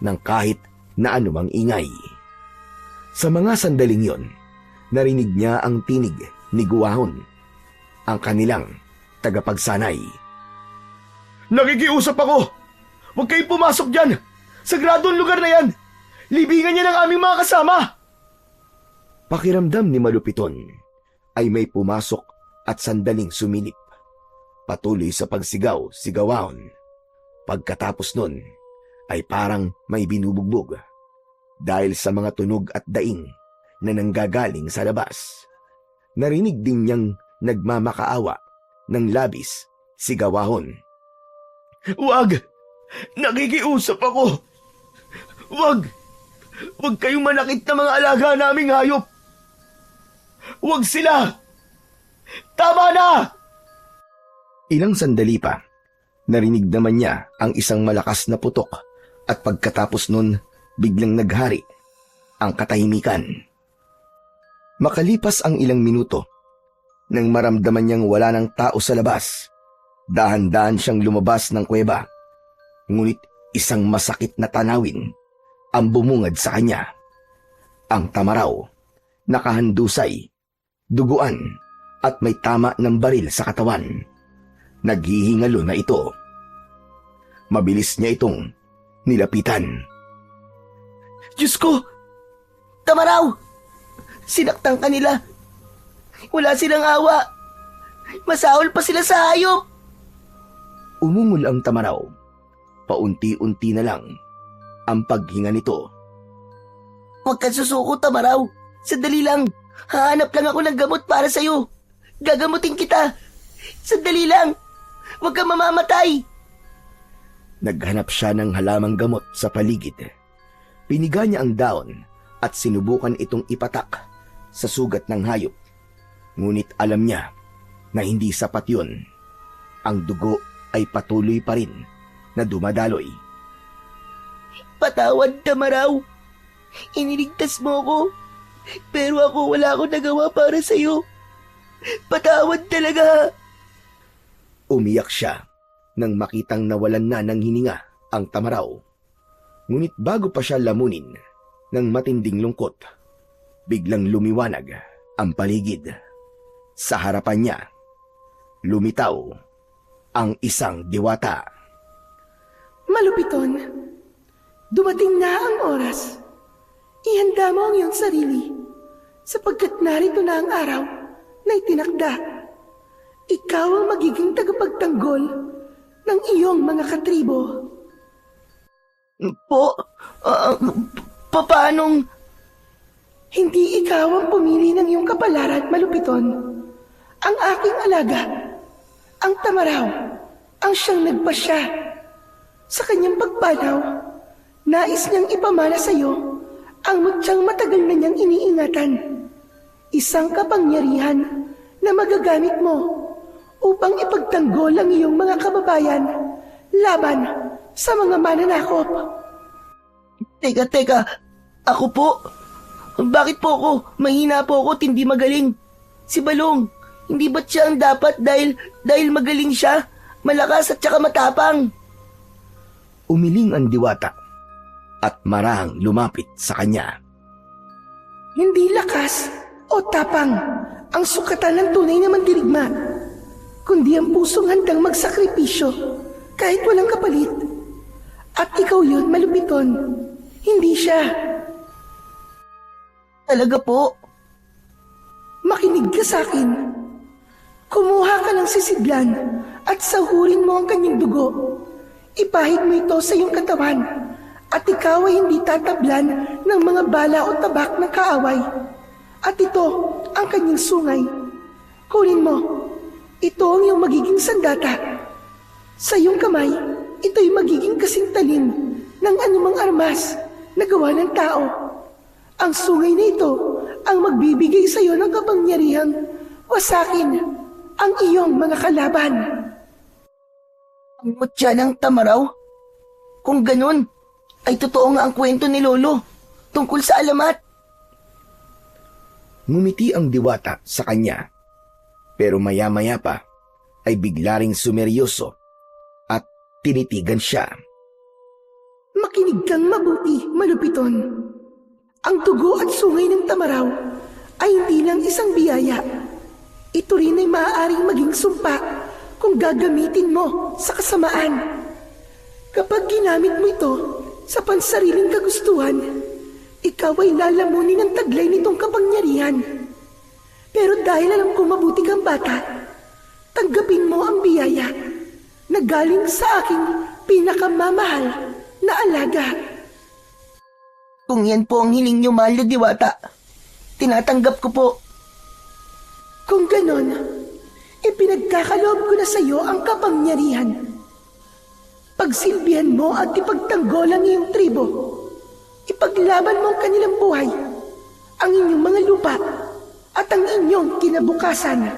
ng kahit na anumang ingay. Sa mga sandaling yon, narinig niya ang tinig ni Guwahon, ang kanilang tagapagsanay. Nakikiusap ako! Huwag kayong pumasok dyan! Sagradong lugar na yan! Libingan niya ng aming mga kasama! Pakiramdam ni Malupiton ay may pumasok at sandaling sumilip. Patuloy sa pagsigaw-sigawahon. Pagkatapos nun ay parang may binubugbog dahil sa mga tunog at daing na nanggagaling sa labas. Narinig din niyang nagmamakaawa ng labis si Gawahon. Huwag! Nakikiusap ako! Huwag! Huwag kayong manakit na mga alaga naming hayop! Huwag sila! Tama na! Ilang sandali pa, narinig naman niya ang isang malakas na putok at pagkatapos nun, biglang naghari ang katahimikan. Makalipas ang ilang minuto, nang maramdaman niyang wala ng tao sa labas, dahan-dahan siyang lumabas ng kuweba. Ngunit isang masakit na tanawin ang bumungad sa kanya. Ang Tamaraw, nakahandusay, duguan at may tama ng baril sa katawan. Naghihingalo na ito. Mabilis niya itong nilapitan. Diyos ko! Tamaraw! Sinaktan ka nila. Wala silang awa. Masahol pa sila sa hayop. Umungol ang Tamaraw. Paunti-unti na lang ang paghinga nito. Huwag kang susuko, Tamaraw. Sandali lang. Hahanap lang ako ng gamot para sa'yo. Gagamutin kita. Sandali lang. Huwag kang mamamatay. Naghanap siya ng halamang gamot sa paligid. Piniga niya ang daon at sinubukan itong ipatak sa sugat ng hayop. Ngunit alam niya na hindi sapat yun. Ang dugo ay patuloy pa rin na dumadaloy. Patawad, Tamaraw. Iniligtas mo ko. Pero ako wala akong nagawa para sa'yo. Patawad talaga. Umiyak siya nang makitang nawalan na ng hininga ang Tamaraw. Ngunit bago pa siya lamunin ng matinding lungkot, biglang lumiwanag ang paligid. Sa harapan niya, lumitaw ang isang diwata. Malupiton, dumating na ang oras. Ihanda mo ang iyong sarili, sapagkat narito na ang araw na itinakda. Ikaw ang magiging tagapagtanggol ng iyong mga katribo. Paanong... Hindi ikaw ang pumili ng iyong kapalaran, Malupiton. Ang aking alaga, ang Tamaraw, ang siyang nagpasya. Sa kanyang pagpanaw, nais niyang ipamana sa iyo ang mutyang matagal na niyang iniingatan. Isang kapangyarihan na magagamit mo upang ipagtanggol ang iyong mga kababayan laban sa mga mananakop. Teka, ako po? Bakit po ako? Mahina po ako at hindi magaling. Si Balong, hindi ba't siya ang dapat dahil magaling siya, malakas at saka matapang? Umiling ang diwata at marahang lumapit sa kanya. Hindi lakas o tapang ang sukatan ng tunay na mandirigma, kundi ang pusong handang magsakripisyo kahit walang kapalit. At ikaw yun, Malupiton, hindi siya. Talaga po? Makinig ka sa akin. Kumuha ka ng sisidlan at sahurin mo ang kanyang dugo. Ipahid mo ito sa iyong katawan at ikaw ay hindi tatablan ng mga bala o tabak ng kaaway. At ito ang kanyang sungay. Kunin mo. Ito ang iyong magiging sandata. Sa iyong kamay, ito'y magiging kasintalin ng anumang armas na gawa ng tao. Ang sungay na ito ang magbibigay sa iyo ng kapangyarihang wasakin ang iyong mga kalaban. Ang mutya ng Tamaraw? Kung ganun, ay totoo nga ang kwento ni Lolo tungkol sa alamat. Ngumiti ang diwata sa kanya, pero maya-maya pa ay bigla ring sumeryoso at tinitigan siya. Makinig kang mabuti, Malupiton. Ang dugo at sungay ng Tamaraw ay hindi lang isang biyaya. Ito rin ay maaaring maging sumpa kung gagamitin mo sa kasamaan. Kapag ginamit mo ito sa pansariling kagustuhan, ikaw ay lalamunin ng taglay nitong kapangyarihan. Pero dahil alam kong mabuti kang bata, tanggapin mo ang biyaya na galing sa aking pinakamamahal na alaga. Kung yan po ang hiling niyo, mahal na diwata, tinatanggap ko po. Kung ganon, ipinagkakaloob ko na sa iyo ang kapangyarihan. Pagsilbihan mo at ipagtanggol ang iyong tribo. Ipaglaban mo ang kanilang buhay, ang inyong mga lupa, at ang inyong kinabukasan.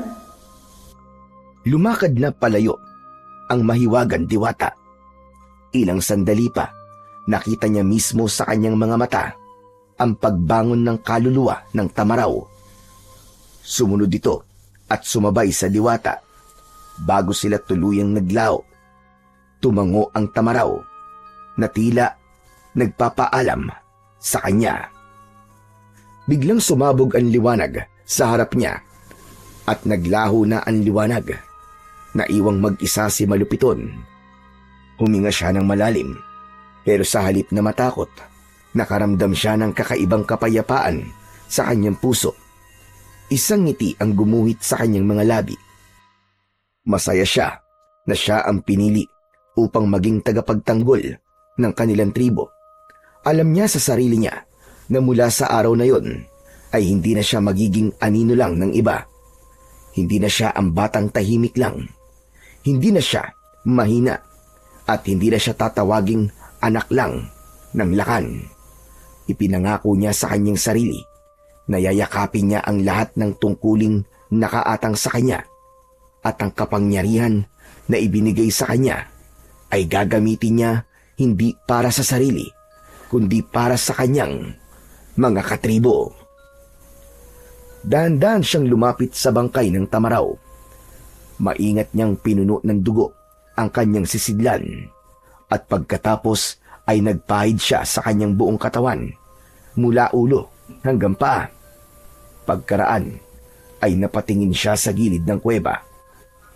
Lumakad na palayo ang mahiwagan diwata. Ilang sandali pa, nakita niya mismo sa kanyang mga mata ang pagbangon ng kaluluwa ng Tamaraw. Sumunod ito at sumabay sa diwata. Bago sila tuluyang naglaho, tumango ang Tamaraw na tila nagpapaalam sa kanya. Biglang sumabog ang liwanag sa harap niya at naglaho na ang liwanag. Naiwang mag-isa si Malupiton. Huminga siya ng malalim. Pero sa halip na matakot, nakaramdam siya ng kakaibang kapayapaan sa kanyang puso. Isang ngiti ang gumuhit sa kanyang mga labi. Masaya siya na siya ang pinili upang maging tagapagtanggol ng kanilang tribo. Alam niya sa sarili niya na mula sa araw na yon ay hindi na siya magiging anino lang ng iba. Hindi na siya ang batang tahimik lang. Hindi na siya mahina at hindi na siya tatawaging anak lang ng lakan. Ipinangako niya sa kanyang sarili na yayakapin niya ang lahat ng tungkuling nakaatang sa kanya at ang kapangyarihan na ibinigay sa kanya ay gagamitin niya hindi para sa sarili kundi para sa kanyang mga katribo. Dahan-dahan siyang lumapit sa bangkay ng Tamaraw. Maingat niyang pinuno ng dugo ang kanyang sisidlan at pagkatapos ay nagpahid siya sa kanyang buong katawan, mula ulo hanggang paa. Pagkaraan ay napatingin siya sa gilid ng kuweba.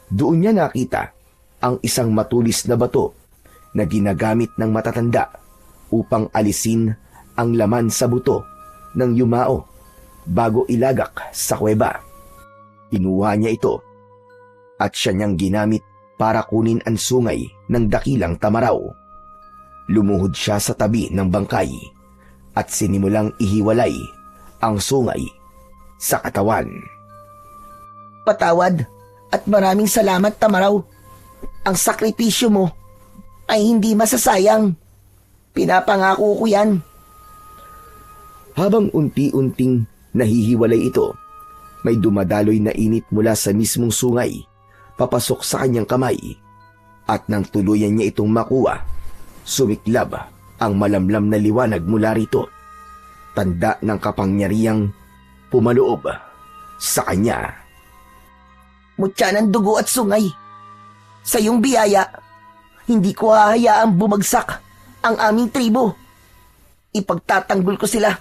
Doon niya nakita ang isang matulis na bato na ginagamit ng matatanda upang alisin ang laman sa buto ng yumao bago ilagak sa kuweba. Kinuha niya ito at siya niyang ginamit para kunin ang sungay ng dakilang tamaraw. Lumuhod siya sa tabi ng bangkay at sinimulang ihiwalay ang sungay sa katawan. Patawad at maraming salamat, Tamaraw. Ang sakripisyo mo ay hindi masasayang. Pinapangako ko yan. Habang unti-unting nahihiwalay ito, may dumadaloy na init mula sa mismong sungay papasok sa kanyang kamay, at nang tuluyan niya itong makuha, sumiklab ang malamlam na liwanag mula rito, tanda ng kapangyarihang pumaloob sa kanya. Mutya ng dugo at sungay. Sa iyong biyaya, hindi ko hahayaang bumagsak ang aming tribo. Ipagtatanggol ko sila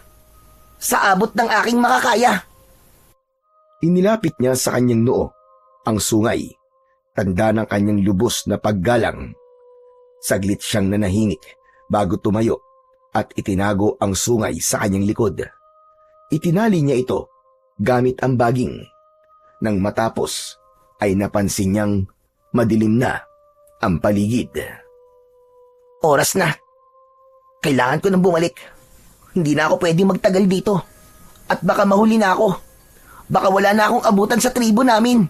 sa abot ng aking makakaya. Inilapit niya sa kanyang noo ang sungay, tanda ng kanyang lubos na paggalang. Saglit siyang nanahimik bago tumayo at itinago ang sungay sa kanyang likod. Itinali niya ito gamit ang baging. Nang matapos ay napansin niyang madilim na ang paligid. Oras na. Kailangan ko nang bumalik. Hindi na ako pwedeng magtagal dito. At baka mahuli na ako. Baka wala na akong abutan sa tribo namin.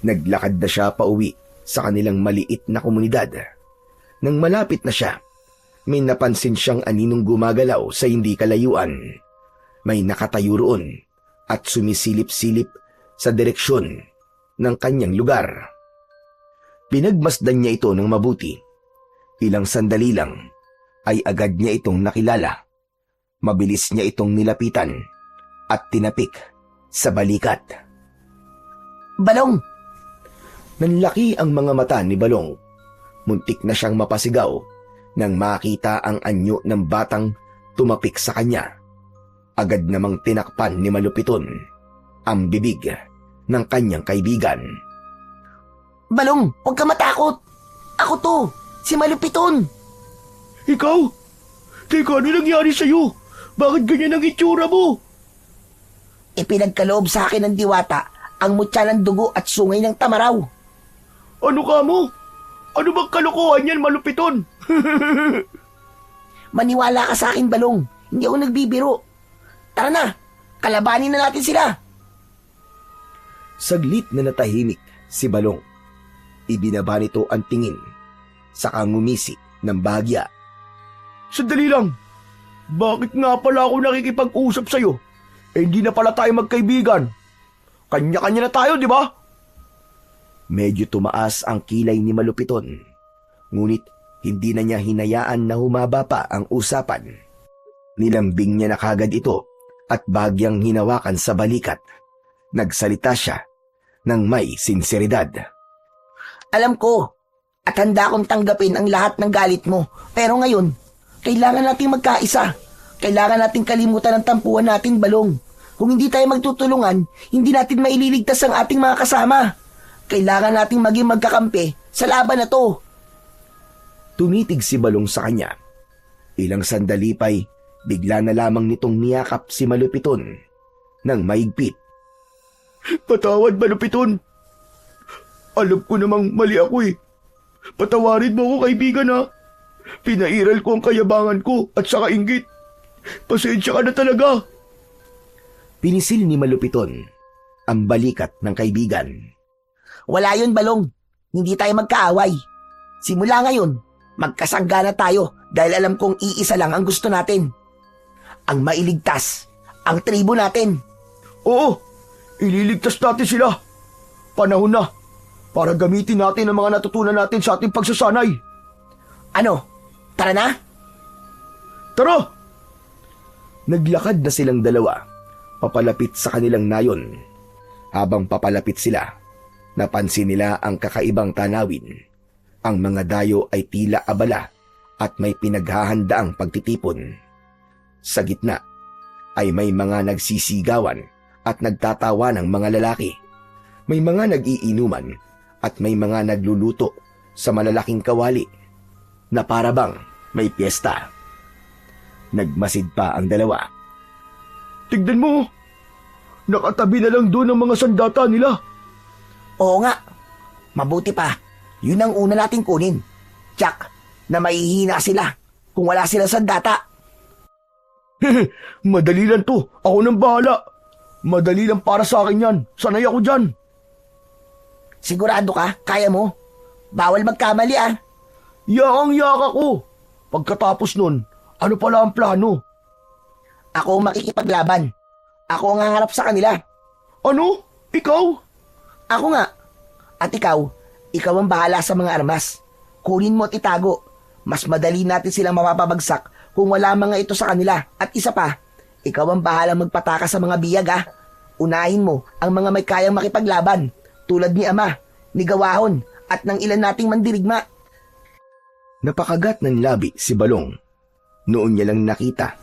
Naglakad na siya pauwi sa kanilang maliit na komunidad. Nang malapit na siya, may napansin siyang aninong gumagalaw sa hindi kalayuan. May nakatayo roon at sumisilip-silip sa direksyon ng kanyang lugar. Pinagmasdan niya ito ng mabuti. Ilang sandali lang ay agad niya itong nakilala. Mabilis niya itong nilapitan at tinapik sa balikat. Balong! Nanlaki ang mga mata ni Balong. Muntik na siyang mapasigaw nang makita ang anyo ng batang tumapik sa kanya. Agad namang tinakpan ni Malupiton ang bibig ng kanyang kaibigan. Balong, huwag ka matakot. Ako to, si Malupiton. Ikaw? Teka, ano nangyari sa'yo? Bakit ganyan ang itsura mo? Ipinagkaloob sa akin ng diwata ang mutya ng dugo at sungay ng tamaraw. Ano ka mo? Ano bang kalokohan yan, Malupiton? Maniwala ka sa akin, Balong. Hindi ako nagbibiro. Tara na, kalabanin na natin sila. Saglit na natahimik si Balong. Ibinaba nito ang tingin, saka ngumisi ng bahagya. Sandali lang. Bakit nga pala ako nakikipag-usap sa'yo? Hindi na pala tayo magkaibigan. Kanya-kanya na tayo, di ba? Medyo tumaas ang kilay ni Malupiton, ngunit hindi na niya hinayaan na humaba pa ang usapan. Nilambing niya na kagad ito at bagyang hinawakan sa balikat. Nagsalita siya ng may sinseridad. Alam ko, at handa akong tanggapin ang lahat ng galit mo. Pero ngayon, kailangan nating magkaisa. Kailangan nating kalimutan ang tampuhan natin, Balong. Kung hindi tayo magtutulungan, hindi natin maililigtas ang ating mga kasama. Kailangan nating maging magkakampi sa laban na to. Tumitig si Balong sa kanya. Ilang sandali pa'y bigla na lamang nitong niyakap si Malupiton ng maigpit. Patawad, Malupiton. Alam ko namang mali ako eh. Patawarin mo ako, kaibigan, ha. Pinairal ko ang kayabangan ko at saka inggit. Pasensya ka na talaga. Pinisil ni Malupiton ang balikat ng kaibigan. Wala yun, Balong. Hindi tayo magkaaway. Simula ngayon, magkasangga na tayo dahil alam kong iisa lang ang gusto natin. Ang mailigtas, ang tribo natin. Oo, ililigtas natin sila. Panahon na para gamitin natin ang mga natutunan natin sa ating pagsasanay. Ano? Tara na? Tara! Naglakad na silang dalawa, papalapit sa kanilang nayon. Habang papalapit sila, napansin nila ang kakaibang tanawin. Ang mga dayo ay tila abala at may pinaghahandaang pagtitipon. Sa gitna ay may mga nagsisigawan at nagtatawa ng mga lalaki. May mga nag-iinuman at may mga nagluluto sa malalaking kawali na parabang may piyesta. Nagmasid pa ang dalawa. Tignan mo! Nakatabi na lang doon ang mga sandata nila. Oo nga. Mabuti pa. Yun ang una nating kunin. Tsak, na mahihina sila kung wala silang sandata. Madali lang to. Ako nang bahala. Madali lang para sa akin yan. Sanay ako dyan. Sigurado ka? Kaya mo? Bawal magkamali ah. Yakang-yaka ko. Pagkatapos nun, ano pala ang plano? Ako ang makikipaglaban. Ako ang haharap sa kanila. Ano? Ikaw? Ako nga. At ikaw ang bahala sa mga armas. Kunin mo at itago. Mas madali natin silang mapapabagsak kung wala mga ito sa kanila. At isa pa, ikaw ang bahala magpataka sa mga biyag ah. Unahin mo ang mga may kayang makipaglaban tulad ni Ama, ni Gawahon at ng ilan nating mandirigma. Napakagat ng labi si Balong. Noon niya lang nakita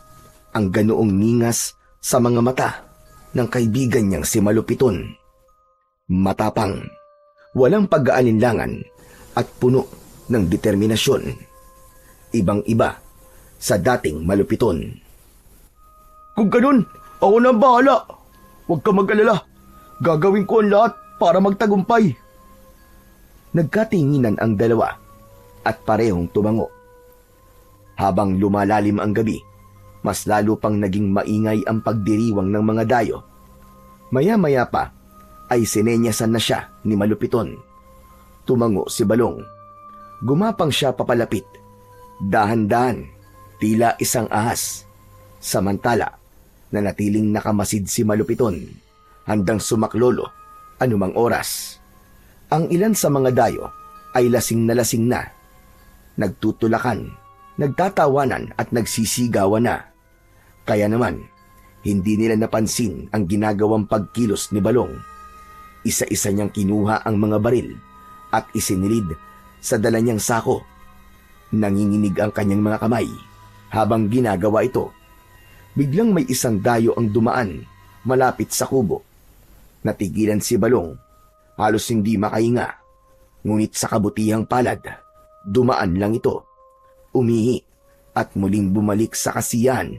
ang ganoong ningas sa mga mata ng kaibigan niyang si Malupiton. Matapang, walang pag-aalinlangan at puno ng determinasyon. Ibang-iba sa dating Malupiton. Kung ganun, ako na ang bahala. Huwag ka mag-alala. Gagawin ko ang lahat para magtagumpay. Nagkatinginan ang dalawa at parehong tumango. Habang lumalalim ang gabi, mas lalo pang naging maingay ang pagdiriwang ng mga dayo. Maya-maya pa ay sinenyasan na siya ni Malupiton. Tumango si Balong. Gumapang siya papalapit. Dahan-dahan, tila isang ahas. Samantala, nanatiling nakamasid si Malupiton, handang sumaklolo anumang oras. Ang ilan sa mga dayo ay lasing na. Nagtutulakan, nagtatawanan at nagsisigawan na. Kaya naman, hindi nila napansin ang ginagawang pagkilos ni Balong. Isa-isa niyang kinuha ang mga baril at isinilid sa dala niyang sako. Nanginginig ang kanyang mga kamay habang ginagawa ito. Biglang may isang dayo ang dumaan malapit sa kubo. Natigilan si Balong, halos hindi makahinga. Ngunit sa kabutihang palad, dumaan lang ito. Umihi at muling bumalik sa kasiyahan.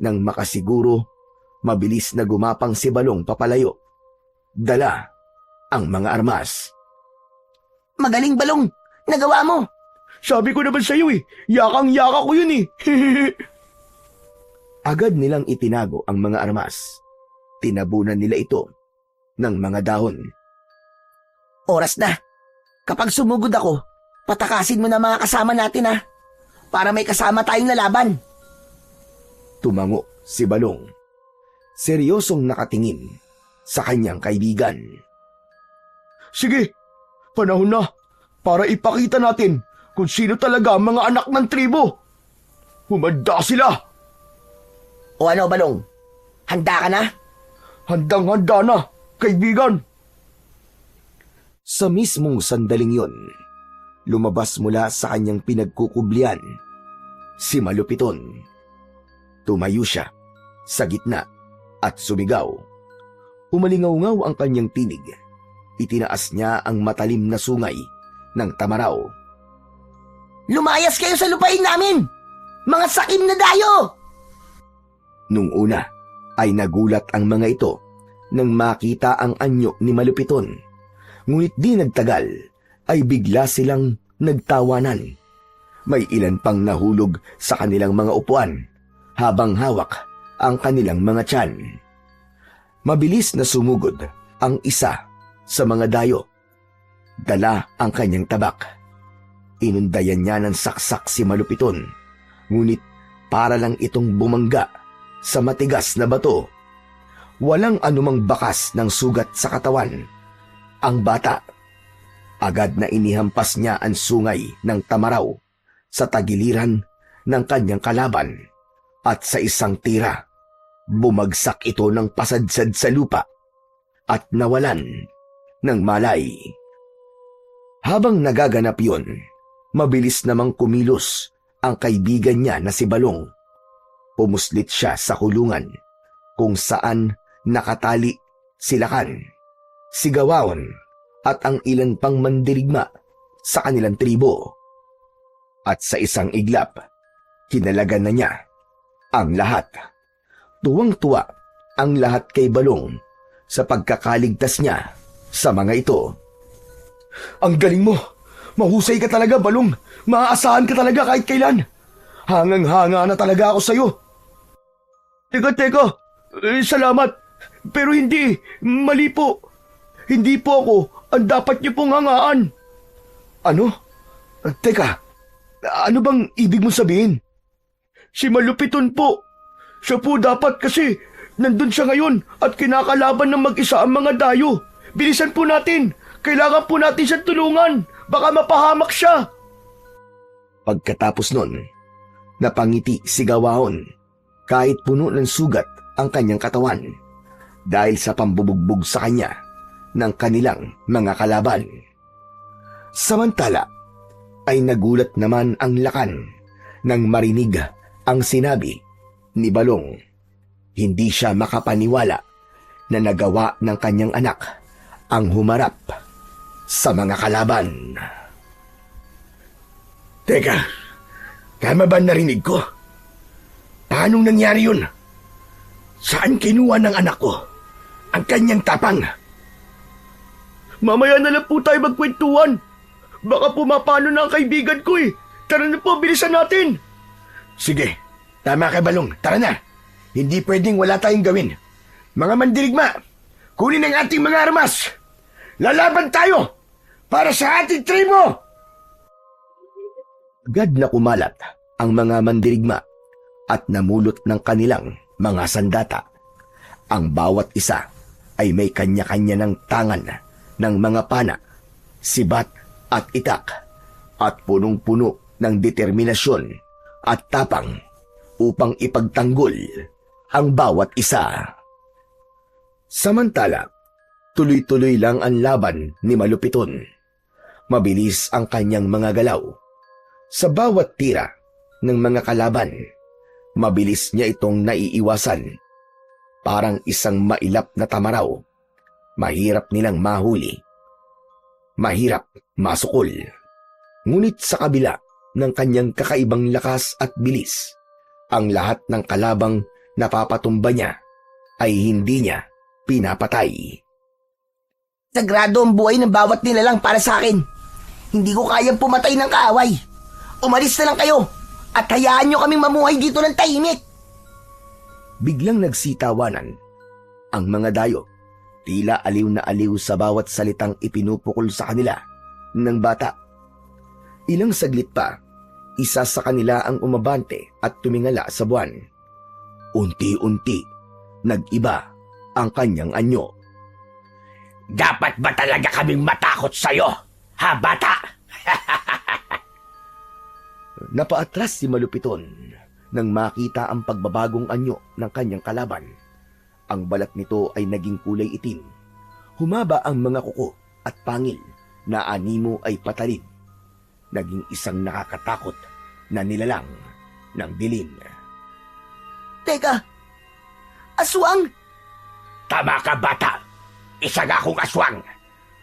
Nang makasiguro, mabilis na gumapang si Balong papalayo. Dala ang mga armas. Magaling, Balong! Nagawa mo! Sabi ko naman sa'yo yakang-yaka ko yun Agad nilang itinago ang mga armas. Tinabunan nila ito ng mga dahon. Oras na. Kapag sumugod ako, patakasin mo na mga kasama natin ha. Para may kasama tayong lalaban. Tumango si Balong. Seryosong nakatingin sa kanyang kaibigan. Sige, panahon na para ipakita natin kung sino talaga ang mga anak ng tribo. Humanda sila! O ano, Balong? Handa ka na? Handang-handa na, kaibigan! Sa mismong sandaling yon, lumabas mula sa kanyang pinagkukublian si Malupiton. Tumayo siya sa gitna at sumigaw. Umalingaw-ngaw ang kanyang tinig. Itinaas niya ang matalim na sungay ng tamaraw. Lumayas kayo sa lupain namin! Mga sakim na dayo! Nung una ay nagulat ang mga ito nang makita ang anyo ni Malupiton. Ngunit di nagtagal ay bigla silang nagtawanan. May ilan pang nahulog sa kanilang mga upuan habang hawak ang kanilang mga tiyan. Mabilis na sumugod ang isa sa mga dayo. Dala ang kanyang tabak. Inundayan niya ng saksak si Malupiton. Ngunit para lang itong bumangga sa matigas na bato. Walang anumang bakas ng sugat sa katawan. Ang bata, agad na inihampas niya ang sungay ng tamaraw sa tagiliran ng kanyang kalaban at sa isang tira, bumagsak ito ng pasadsad sa lupa at nawalan ng malay. Habang nagaganap yun, mabilis namang kumilos ang kaibigan niya na si Balong. Pumuslit siya sa kulungan kung saan nakatali si Lakan, si Gawawon at ang ilan pang mandirigma sa kanilang tribo. At sa isang iglap, kinalagan na niya ang lahat. Tuwang-tuwa ang lahat kay Balong sa pagkakaligtas niya sa mga ito. Ang galing mo! Mahusay ka talaga, Balong! Maaasahan ka talaga kahit kailan! Hangang-hanga na talaga ako sa'yo! Teka! Salamat! Pero hindi! Mali po! Hindi po ako ang dapat niyo pong hangaan! Ano? Teka! Ano bang ibig mo sabihin? Si Malupiton po! Siya po dapat kasi nandun siya ngayon at kinakalaban ng mag-isa ang mga dayo! Bilisan po natin! Kailangan po natin siyang tulungan! Baka mapahamak siya! Pagkatapos nun, napangiti si Gawawon kahit puno ng sugat ang kanyang katawan dahil sa pambubugbog sa kanya ng kanilang mga kalaban. Samantala, ay nagulat naman ang Lakan nang marinig ang sinabi ni Balong. Hindi siya makapaniwala na nagawa ng kanyang anak ang humarap sa mga kalaban. Teka, tama ba narinig ko? Paanong nangyari yun? Saan kinuha ng anak ko ang kanyang tapang? Mamaya na lang po tayo magkwentuhan. Baka pumapano na ang kaibigan ko eh. Tara na po, bilisan natin. Sige, tama ka, Balong. Tara na. Hindi pwedeng wala tayong gawin. Mga mandirigma, kunin ang ating mga armas. Lalaban tayo para sa ating tribo! Agad na kumalat ang mga mandirigma at namulot ng kanilang mga sandata. Ang bawat isa ay may kanya-kanya ng tangan ng mga pana, sibat at itak at punong-puno ng determinasyon at tapang upang ipagtanggol ang bawat isa. Samantala, tuloy-tuloy lang ang laban ni Malupiton. Mabilis ang kanyang mga galaw. Sa bawat tira ng mga kalaban, mabilis niya itong naiiwasan. Parang isang mailap na tamaraw. Mahirap nilang mahuli. Mahirap masukol. Ngunit sa kabila ng kanyang kakaibang lakas at bilis, ang lahat ng kalabang napapatumba niya ay hindi niya pinapatay. Sagrado ang buhay ng bawat nilalang para sa akin. Hindi ko kayang pumatay ng kaaway. Umalis na lang kayo at hayaan nyo kaming mamuhay dito ng tahimik. Biglang nagsitawanan ang mga dayo. Tila aliw na aliw sa bawat salitang ipinupukol sa kanila ng bata. Ilang saglit pa, isa sa kanila ang umabante at tumingala sa buwan. Unti-unti, nag-iba ang kanyang anyo. Dapat ba talaga kaming matakot sa'yo, ha bata? Napaatras si Malupiton nang makita ang pagbabagong anyo ng kanyang kalaban. Ang balat nito ay naging kulay itim. Humaba ang mga kuko at pangil na animo ay patalid. Naging isang nakakatakot na nilalang ng dilim. Teka, aswang? Tama ka, bata. Isa nga akong aswang.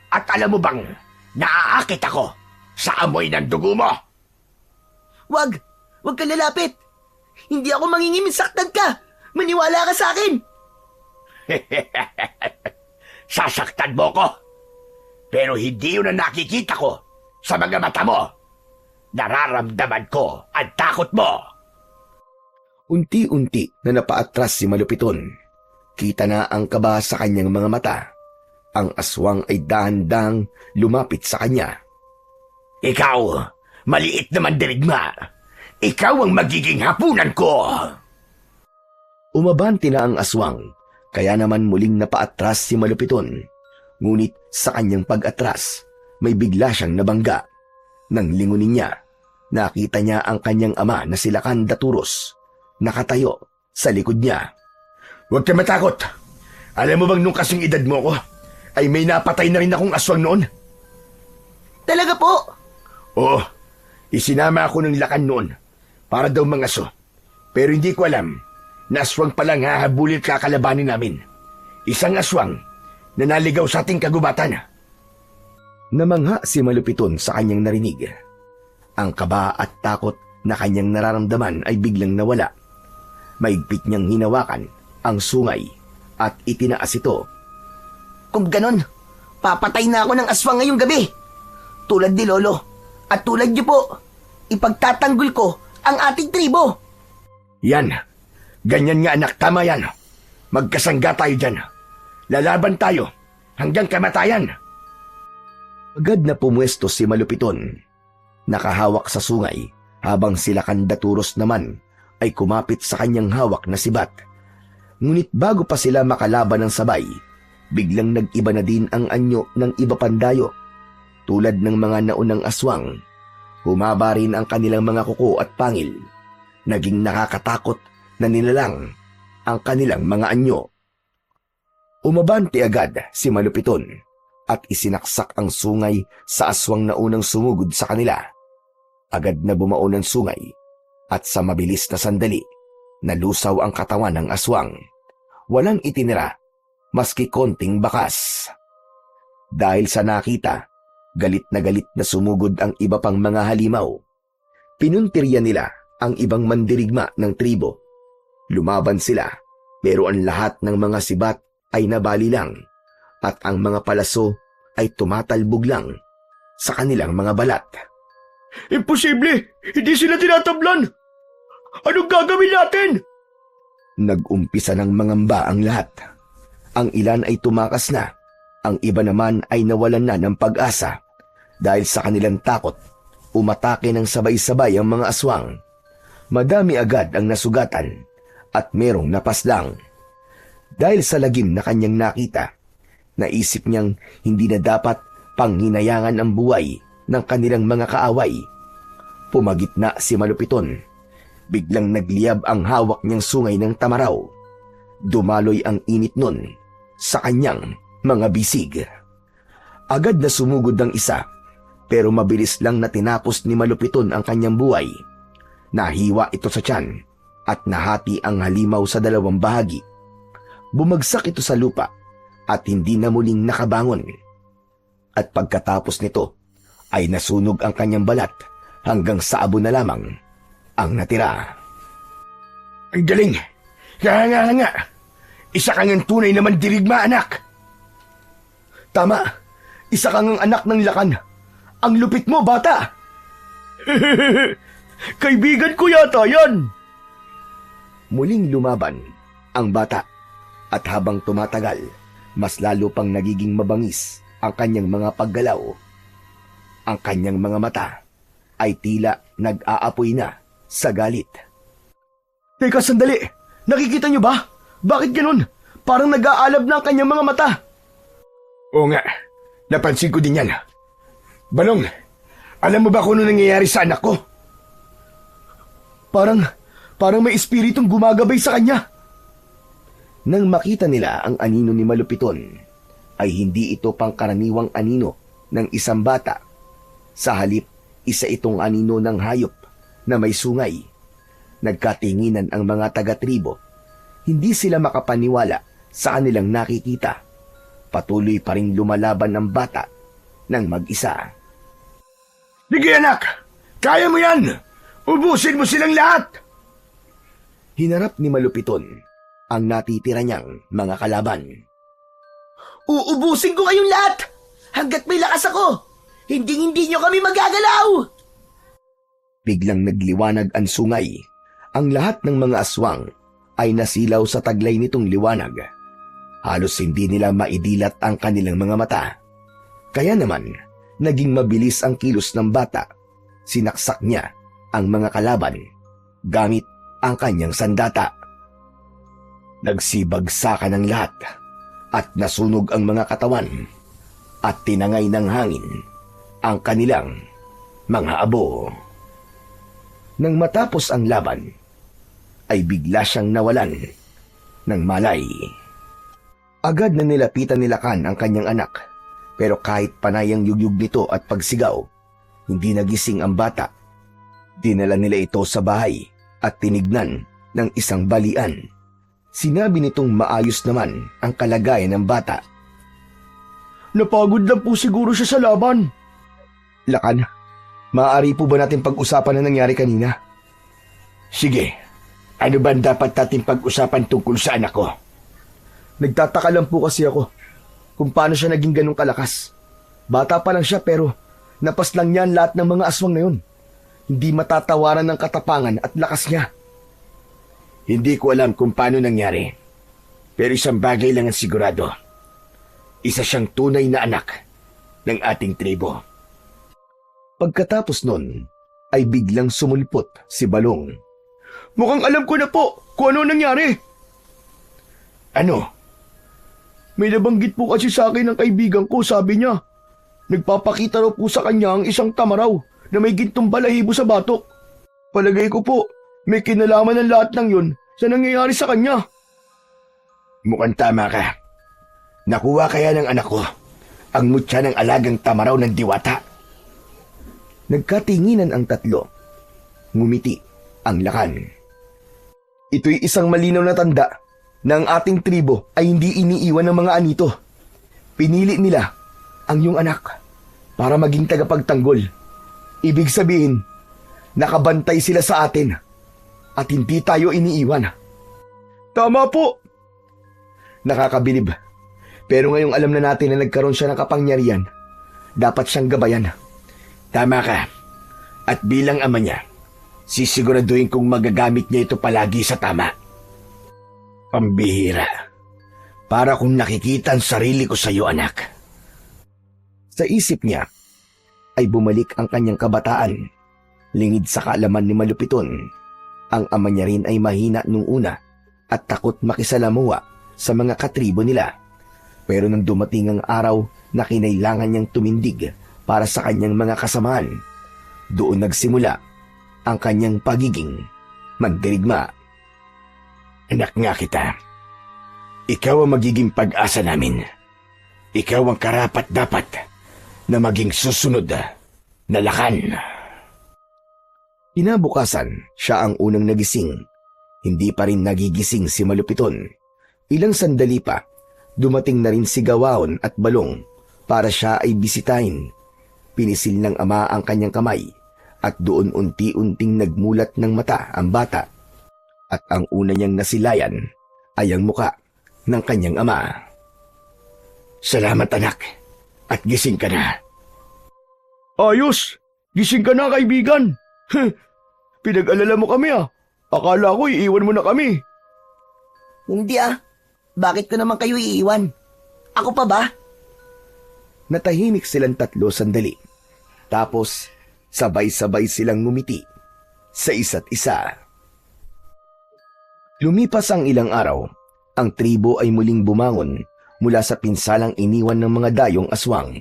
At alam mo bang, naaakit ako sa amoy ng dugo mo? Wag ka lalapit. Hindi ako mangingiming, saktan ka. Maniwala ka sa akin. Sasaktan mo ko. Pero hindi yun ang nakikita ko sa mga mata mo. Nararamdaman ko ang takot mo. Unti-unti na napaatras si Malupiton. Kita na ang kaba sa kanyang mga mata. Ang aswang ay dahan-dahang lumapit sa kanya. Ikaw, maliit na mandirigma. Ikaw ang magiging hapunan ko. Umabante na ang aswang, kaya naman muling napaatras si Malupiton. Ngunit sa kanyang pag-atras, may bigla siyang nabangga. Nang lingunin niya, nakita niya ang kanyang ama na si Lakan Daturos, nakatayo sa likod niya. Huwag ka matakot. Alam mo bang nung kasing edad mo ko, ay may napatay na rin akong aswang noon? Talaga po? Oo, isinama ako ng lakan noon para daw mangaso. Pero hindi ko alam na aswang palang hahabulin kakalabanin namin. Isang aswang na naligaw sa ating kagubatan. Namangha si Malupiton sa kanyang narinig. Ang kaba at takot na kanyang nararamdaman ay biglang nawala. Maigpit niyang hinawakan ang sungay at itinaas ito. Kung ganon, papatay na ako ng aswang ngayong gabi. Tulad ni Lolo at tulad niyo po, ipagtatanggol ko ang ating tribo. Yan, ganyan nga anak, tama yan. Magkasangga tayo dyan. Lalaban tayo hanggang kamatayan. Agad na pumwesto si Malupiton. Nakahawak sa sungay habang sila Kandaturos naman ay kumapit sa kanyang hawak na sibat. Ngunit bago pa sila makalaban ng sabay, biglang nag-iba na din ang anyo ng iba pandayo. Tulad ng mga naunang aswang, humaba rin ang kanilang mga kuko at pangil. Naging nakakatakot na nilalang ang kanilang mga anyo. Umabante agad si Malupiton at isinaksak ang sungay sa aswang na unang sumugod sa kanila. Agad na bumao ng sungay at sa mabilis na sandali, nalusaw ang katawan ng aswang. Walang itinira, maski konting bakas. Dahil sa nakita, galit na sumugod ang iba pang mga halimaw. Pinuntirya nila ang ibang mandirigma ng tribo. Lumaban sila, pero ang lahat ng mga sibat ay nabali lang at ang mga palaso ay tumatalbog lang sa kanilang mga balat. Imposible! Hindi sila tinatablan! Anong gagawin natin? Nag-umpisa ng mangamba ang lahat. Ang ilan ay tumakas na, ang iba naman ay nawalan na ng pag-asa. Dahil sa kanilang takot, umatake ng sabay-sabay ang mga aswang. Madami agad ang nasugatan at merong napaslang. Dahil sa lagim na kanyang nakita, naisip niyang hindi na dapat panghinayangan ang buhay ng kanilang mga kaaway. Pumagitna si Malupiton. Biglang nagliyab ang hawak niyang sungay ng tamaraw. Dumaloy ang init nun sa kanyang mga bisig. Agad na sumugod ang isa, pero mabilis lang na tinapos ni Malupiton ang kanyang buhay. Nahiwa ito sa tiyan at nahati ang halimaw sa dalawang bahagi. Bumagsak ito sa lupa at hindi na muling nakabangon. At pagkatapos nito ay nasunog ang kanyang balat hanggang sa abo na lamang ang natira. Ang galing! Kaya nga! Isa kang ang tunay na mandirigma, anak! Tama! Isa kang ang anak ng lakan. Ang lupit mo, bata! Kaibigan ko yata yan! Muling lumaban ang bata at habang tumatagal, mas lalo pang nagiging mabangis ang kanyang mga paggalaw. Ang kanyang mga mata ay tila nag-aapoy na sa galit. Teka, sandali! Nakikita niyo ba? Bakit ganun? Parang nag-aalab na ang kanyang mga mata. Oo nga, napansin ko din yan. Balong, alam mo ba kung ano nangyayari sa anak ko? Parang may espiritong gumagabay sa kanya. Nang makita nila ang anino ni Malupiton, ay hindi ito pangkaraniwang anino ng isang bata. Sa halip, isa itong anino ng hayop na may sungay. Nagkatinginan ang mga taga-tribo. Hindi sila makapaniwala sa kanilang nakikita. Patuloy pa ring lumalaban ang bata ng mag-isa. Sige anak, kaya mo yan! Ubusin mo silang lahat! Hinarap ni Malupiton ang natitira niyang mga kalaban. Uubusin ko kayong lahat! Hanggat may lakas ako! Hindi nyo kami magagalaw! Biglang nagliwanag ang sungay. Ang lahat ng mga aswang ay nasilaw sa taglay nitong liwanag. Halos hindi nila maidilat ang kanilang mga mata. Kaya naman, naging mabilis ang kilos ng bata. Sinaksak niya ang mga kalaban gamit ang kanyang sandata. Nagsibagsakan ang lahat at nasunog ang mga katawan at tinangay ng hangin ang kanilang mga abo. Nang matapos ang laban, ay bigla siyang nawalan ng malay. Agad na nilapitan ni Lakan ang kanyang anak. Pero kahit panay ang yugyug nito at pagsigaw, hindi nagising ang bata. Dinala nila ito sa bahay at tinignan ng isang balian. Sinabi nitong maayos naman ang kalagayan ng bata. Napagod lang po siguro siya sa laban. Lakan, maaari po ba natin pag-usapan na nangyari kanina? Sige, ano ba ang dapat natin pag-usapan tungkol sa anak ko? Nagtataka lang po kasi ako kung paano siya naging ganong kalakas. Bata pa lang siya pero napaslang niya ang lahat ng mga aswang na yun. Hindi matatawaran ng katapangan at lakas niya. Hindi ko alam kung paano nangyari. Pero isang bagay lang ang sigurado. Isa siyang tunay na anak ng ating tribo. Pagkatapos nun, ay biglang sumulpot si Balong. Mukhang alam ko na po kung ano nangyari. Ano? May nabanggit po kasi sa akin ng kaibigan ko, sabi niya. Nagpapakita raw po sa kanya ang isang tamaraw na may gintong balahibo sa batok. Palagay ko po, may kinalaman ng lahat ng yun sa nangyayari sa kanya. Mukhang tama ka. Nakuha kaya ng anak ko ang mutya ng alagang tamaraw ng diwata. Nagkatinginan ang tatlo. Ngumiti ang Lakan. Ito'y isang malinaw na tanda na ang ating tribo ay hindi iniiwan ng mga anito. Pinili nila ang iyong anak para maging tagapagtanggol. Ibig sabihin, nakabantay sila sa atin at hindi tayo iniiwan. Tama po. Nakakabilib. Pero ngayong alam na natin na nagkaroon siya ng kapangyarihan, dapat siyang gabayan. Tama ka. At bilang ama niya, sisiguraduhin kong magagamit niya ito palagi sa tama. Pambihira. Para kung nakikita ang sarili ko sa iyo, anak. Sa isip niya, ay bumalik ang kanyang kabataan. Lingid sa kaalaman ni Malupiton, ang ama niya rin ay mahina nung una at takot makisalamuha sa mga katribo nila. Pero nang dumating ang araw na kinailangan niyang tumindig para sa kanyang mga kasamaan, doon nagsimula ang kanyang pagiging mandirigma. Anak nga kita. Ikaw ang magiging pag-asa namin. Ikaw ang karapat-dapat na maging susunod na Lakan. Kinabukasan, siya ang unang nagising. Hindi pa rin nagigising si Malupiton. Ilang sandali pa, dumating na rin si Gawaon at Balong para siya ay bisitahin. Pinisil ng ama ang kanyang kamay at doon unti-unting nagmulat ng mata ang bata. At ang una niyang nasilayan ay ang muka ng kanyang ama. Salamat, anak. At gising ka na. Ayos! Gising ka na, kaibigan. Pinag-alala mo kami ah. Akala ko iiwan mo na kami. Hindi ah. Bakit ko naman kayo iiwan? Ako pa ba? Natahimik silang tatlo sandali. Tapos, sabay-sabay silang ngumiti sa isa't isa. Lumipas ang ilang araw, ang tribo ay muling bumangon mula sa pinsalang iniwan ng mga dayong aswang.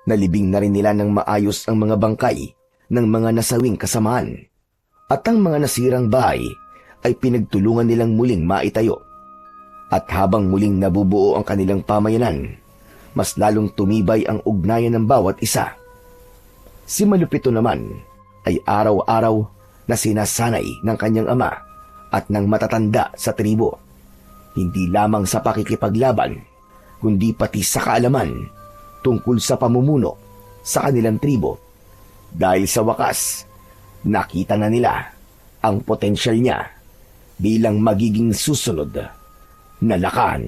Nalibing na rin nila ng maayos ang mga bangkay ng mga nasawing kasamaan. At ang mga nasirang bahay ay pinagtulungan nilang muling maitayo. At habang muling nabubuo ang kanilang pamayanan, mas lalong tumibay ang ugnayan ng bawat isa. Si Malupito naman ay araw-araw na sinasanay ng kanyang ama at ng matatanda sa tribo. Hindi lamang sa pakikipaglaban, kundi pati sa kaalaman tungkol sa pamumuno sa kanilang tribo. Dahil sa wakas, nakita na nila ang potensyal niya bilang magiging susunod na Lakan.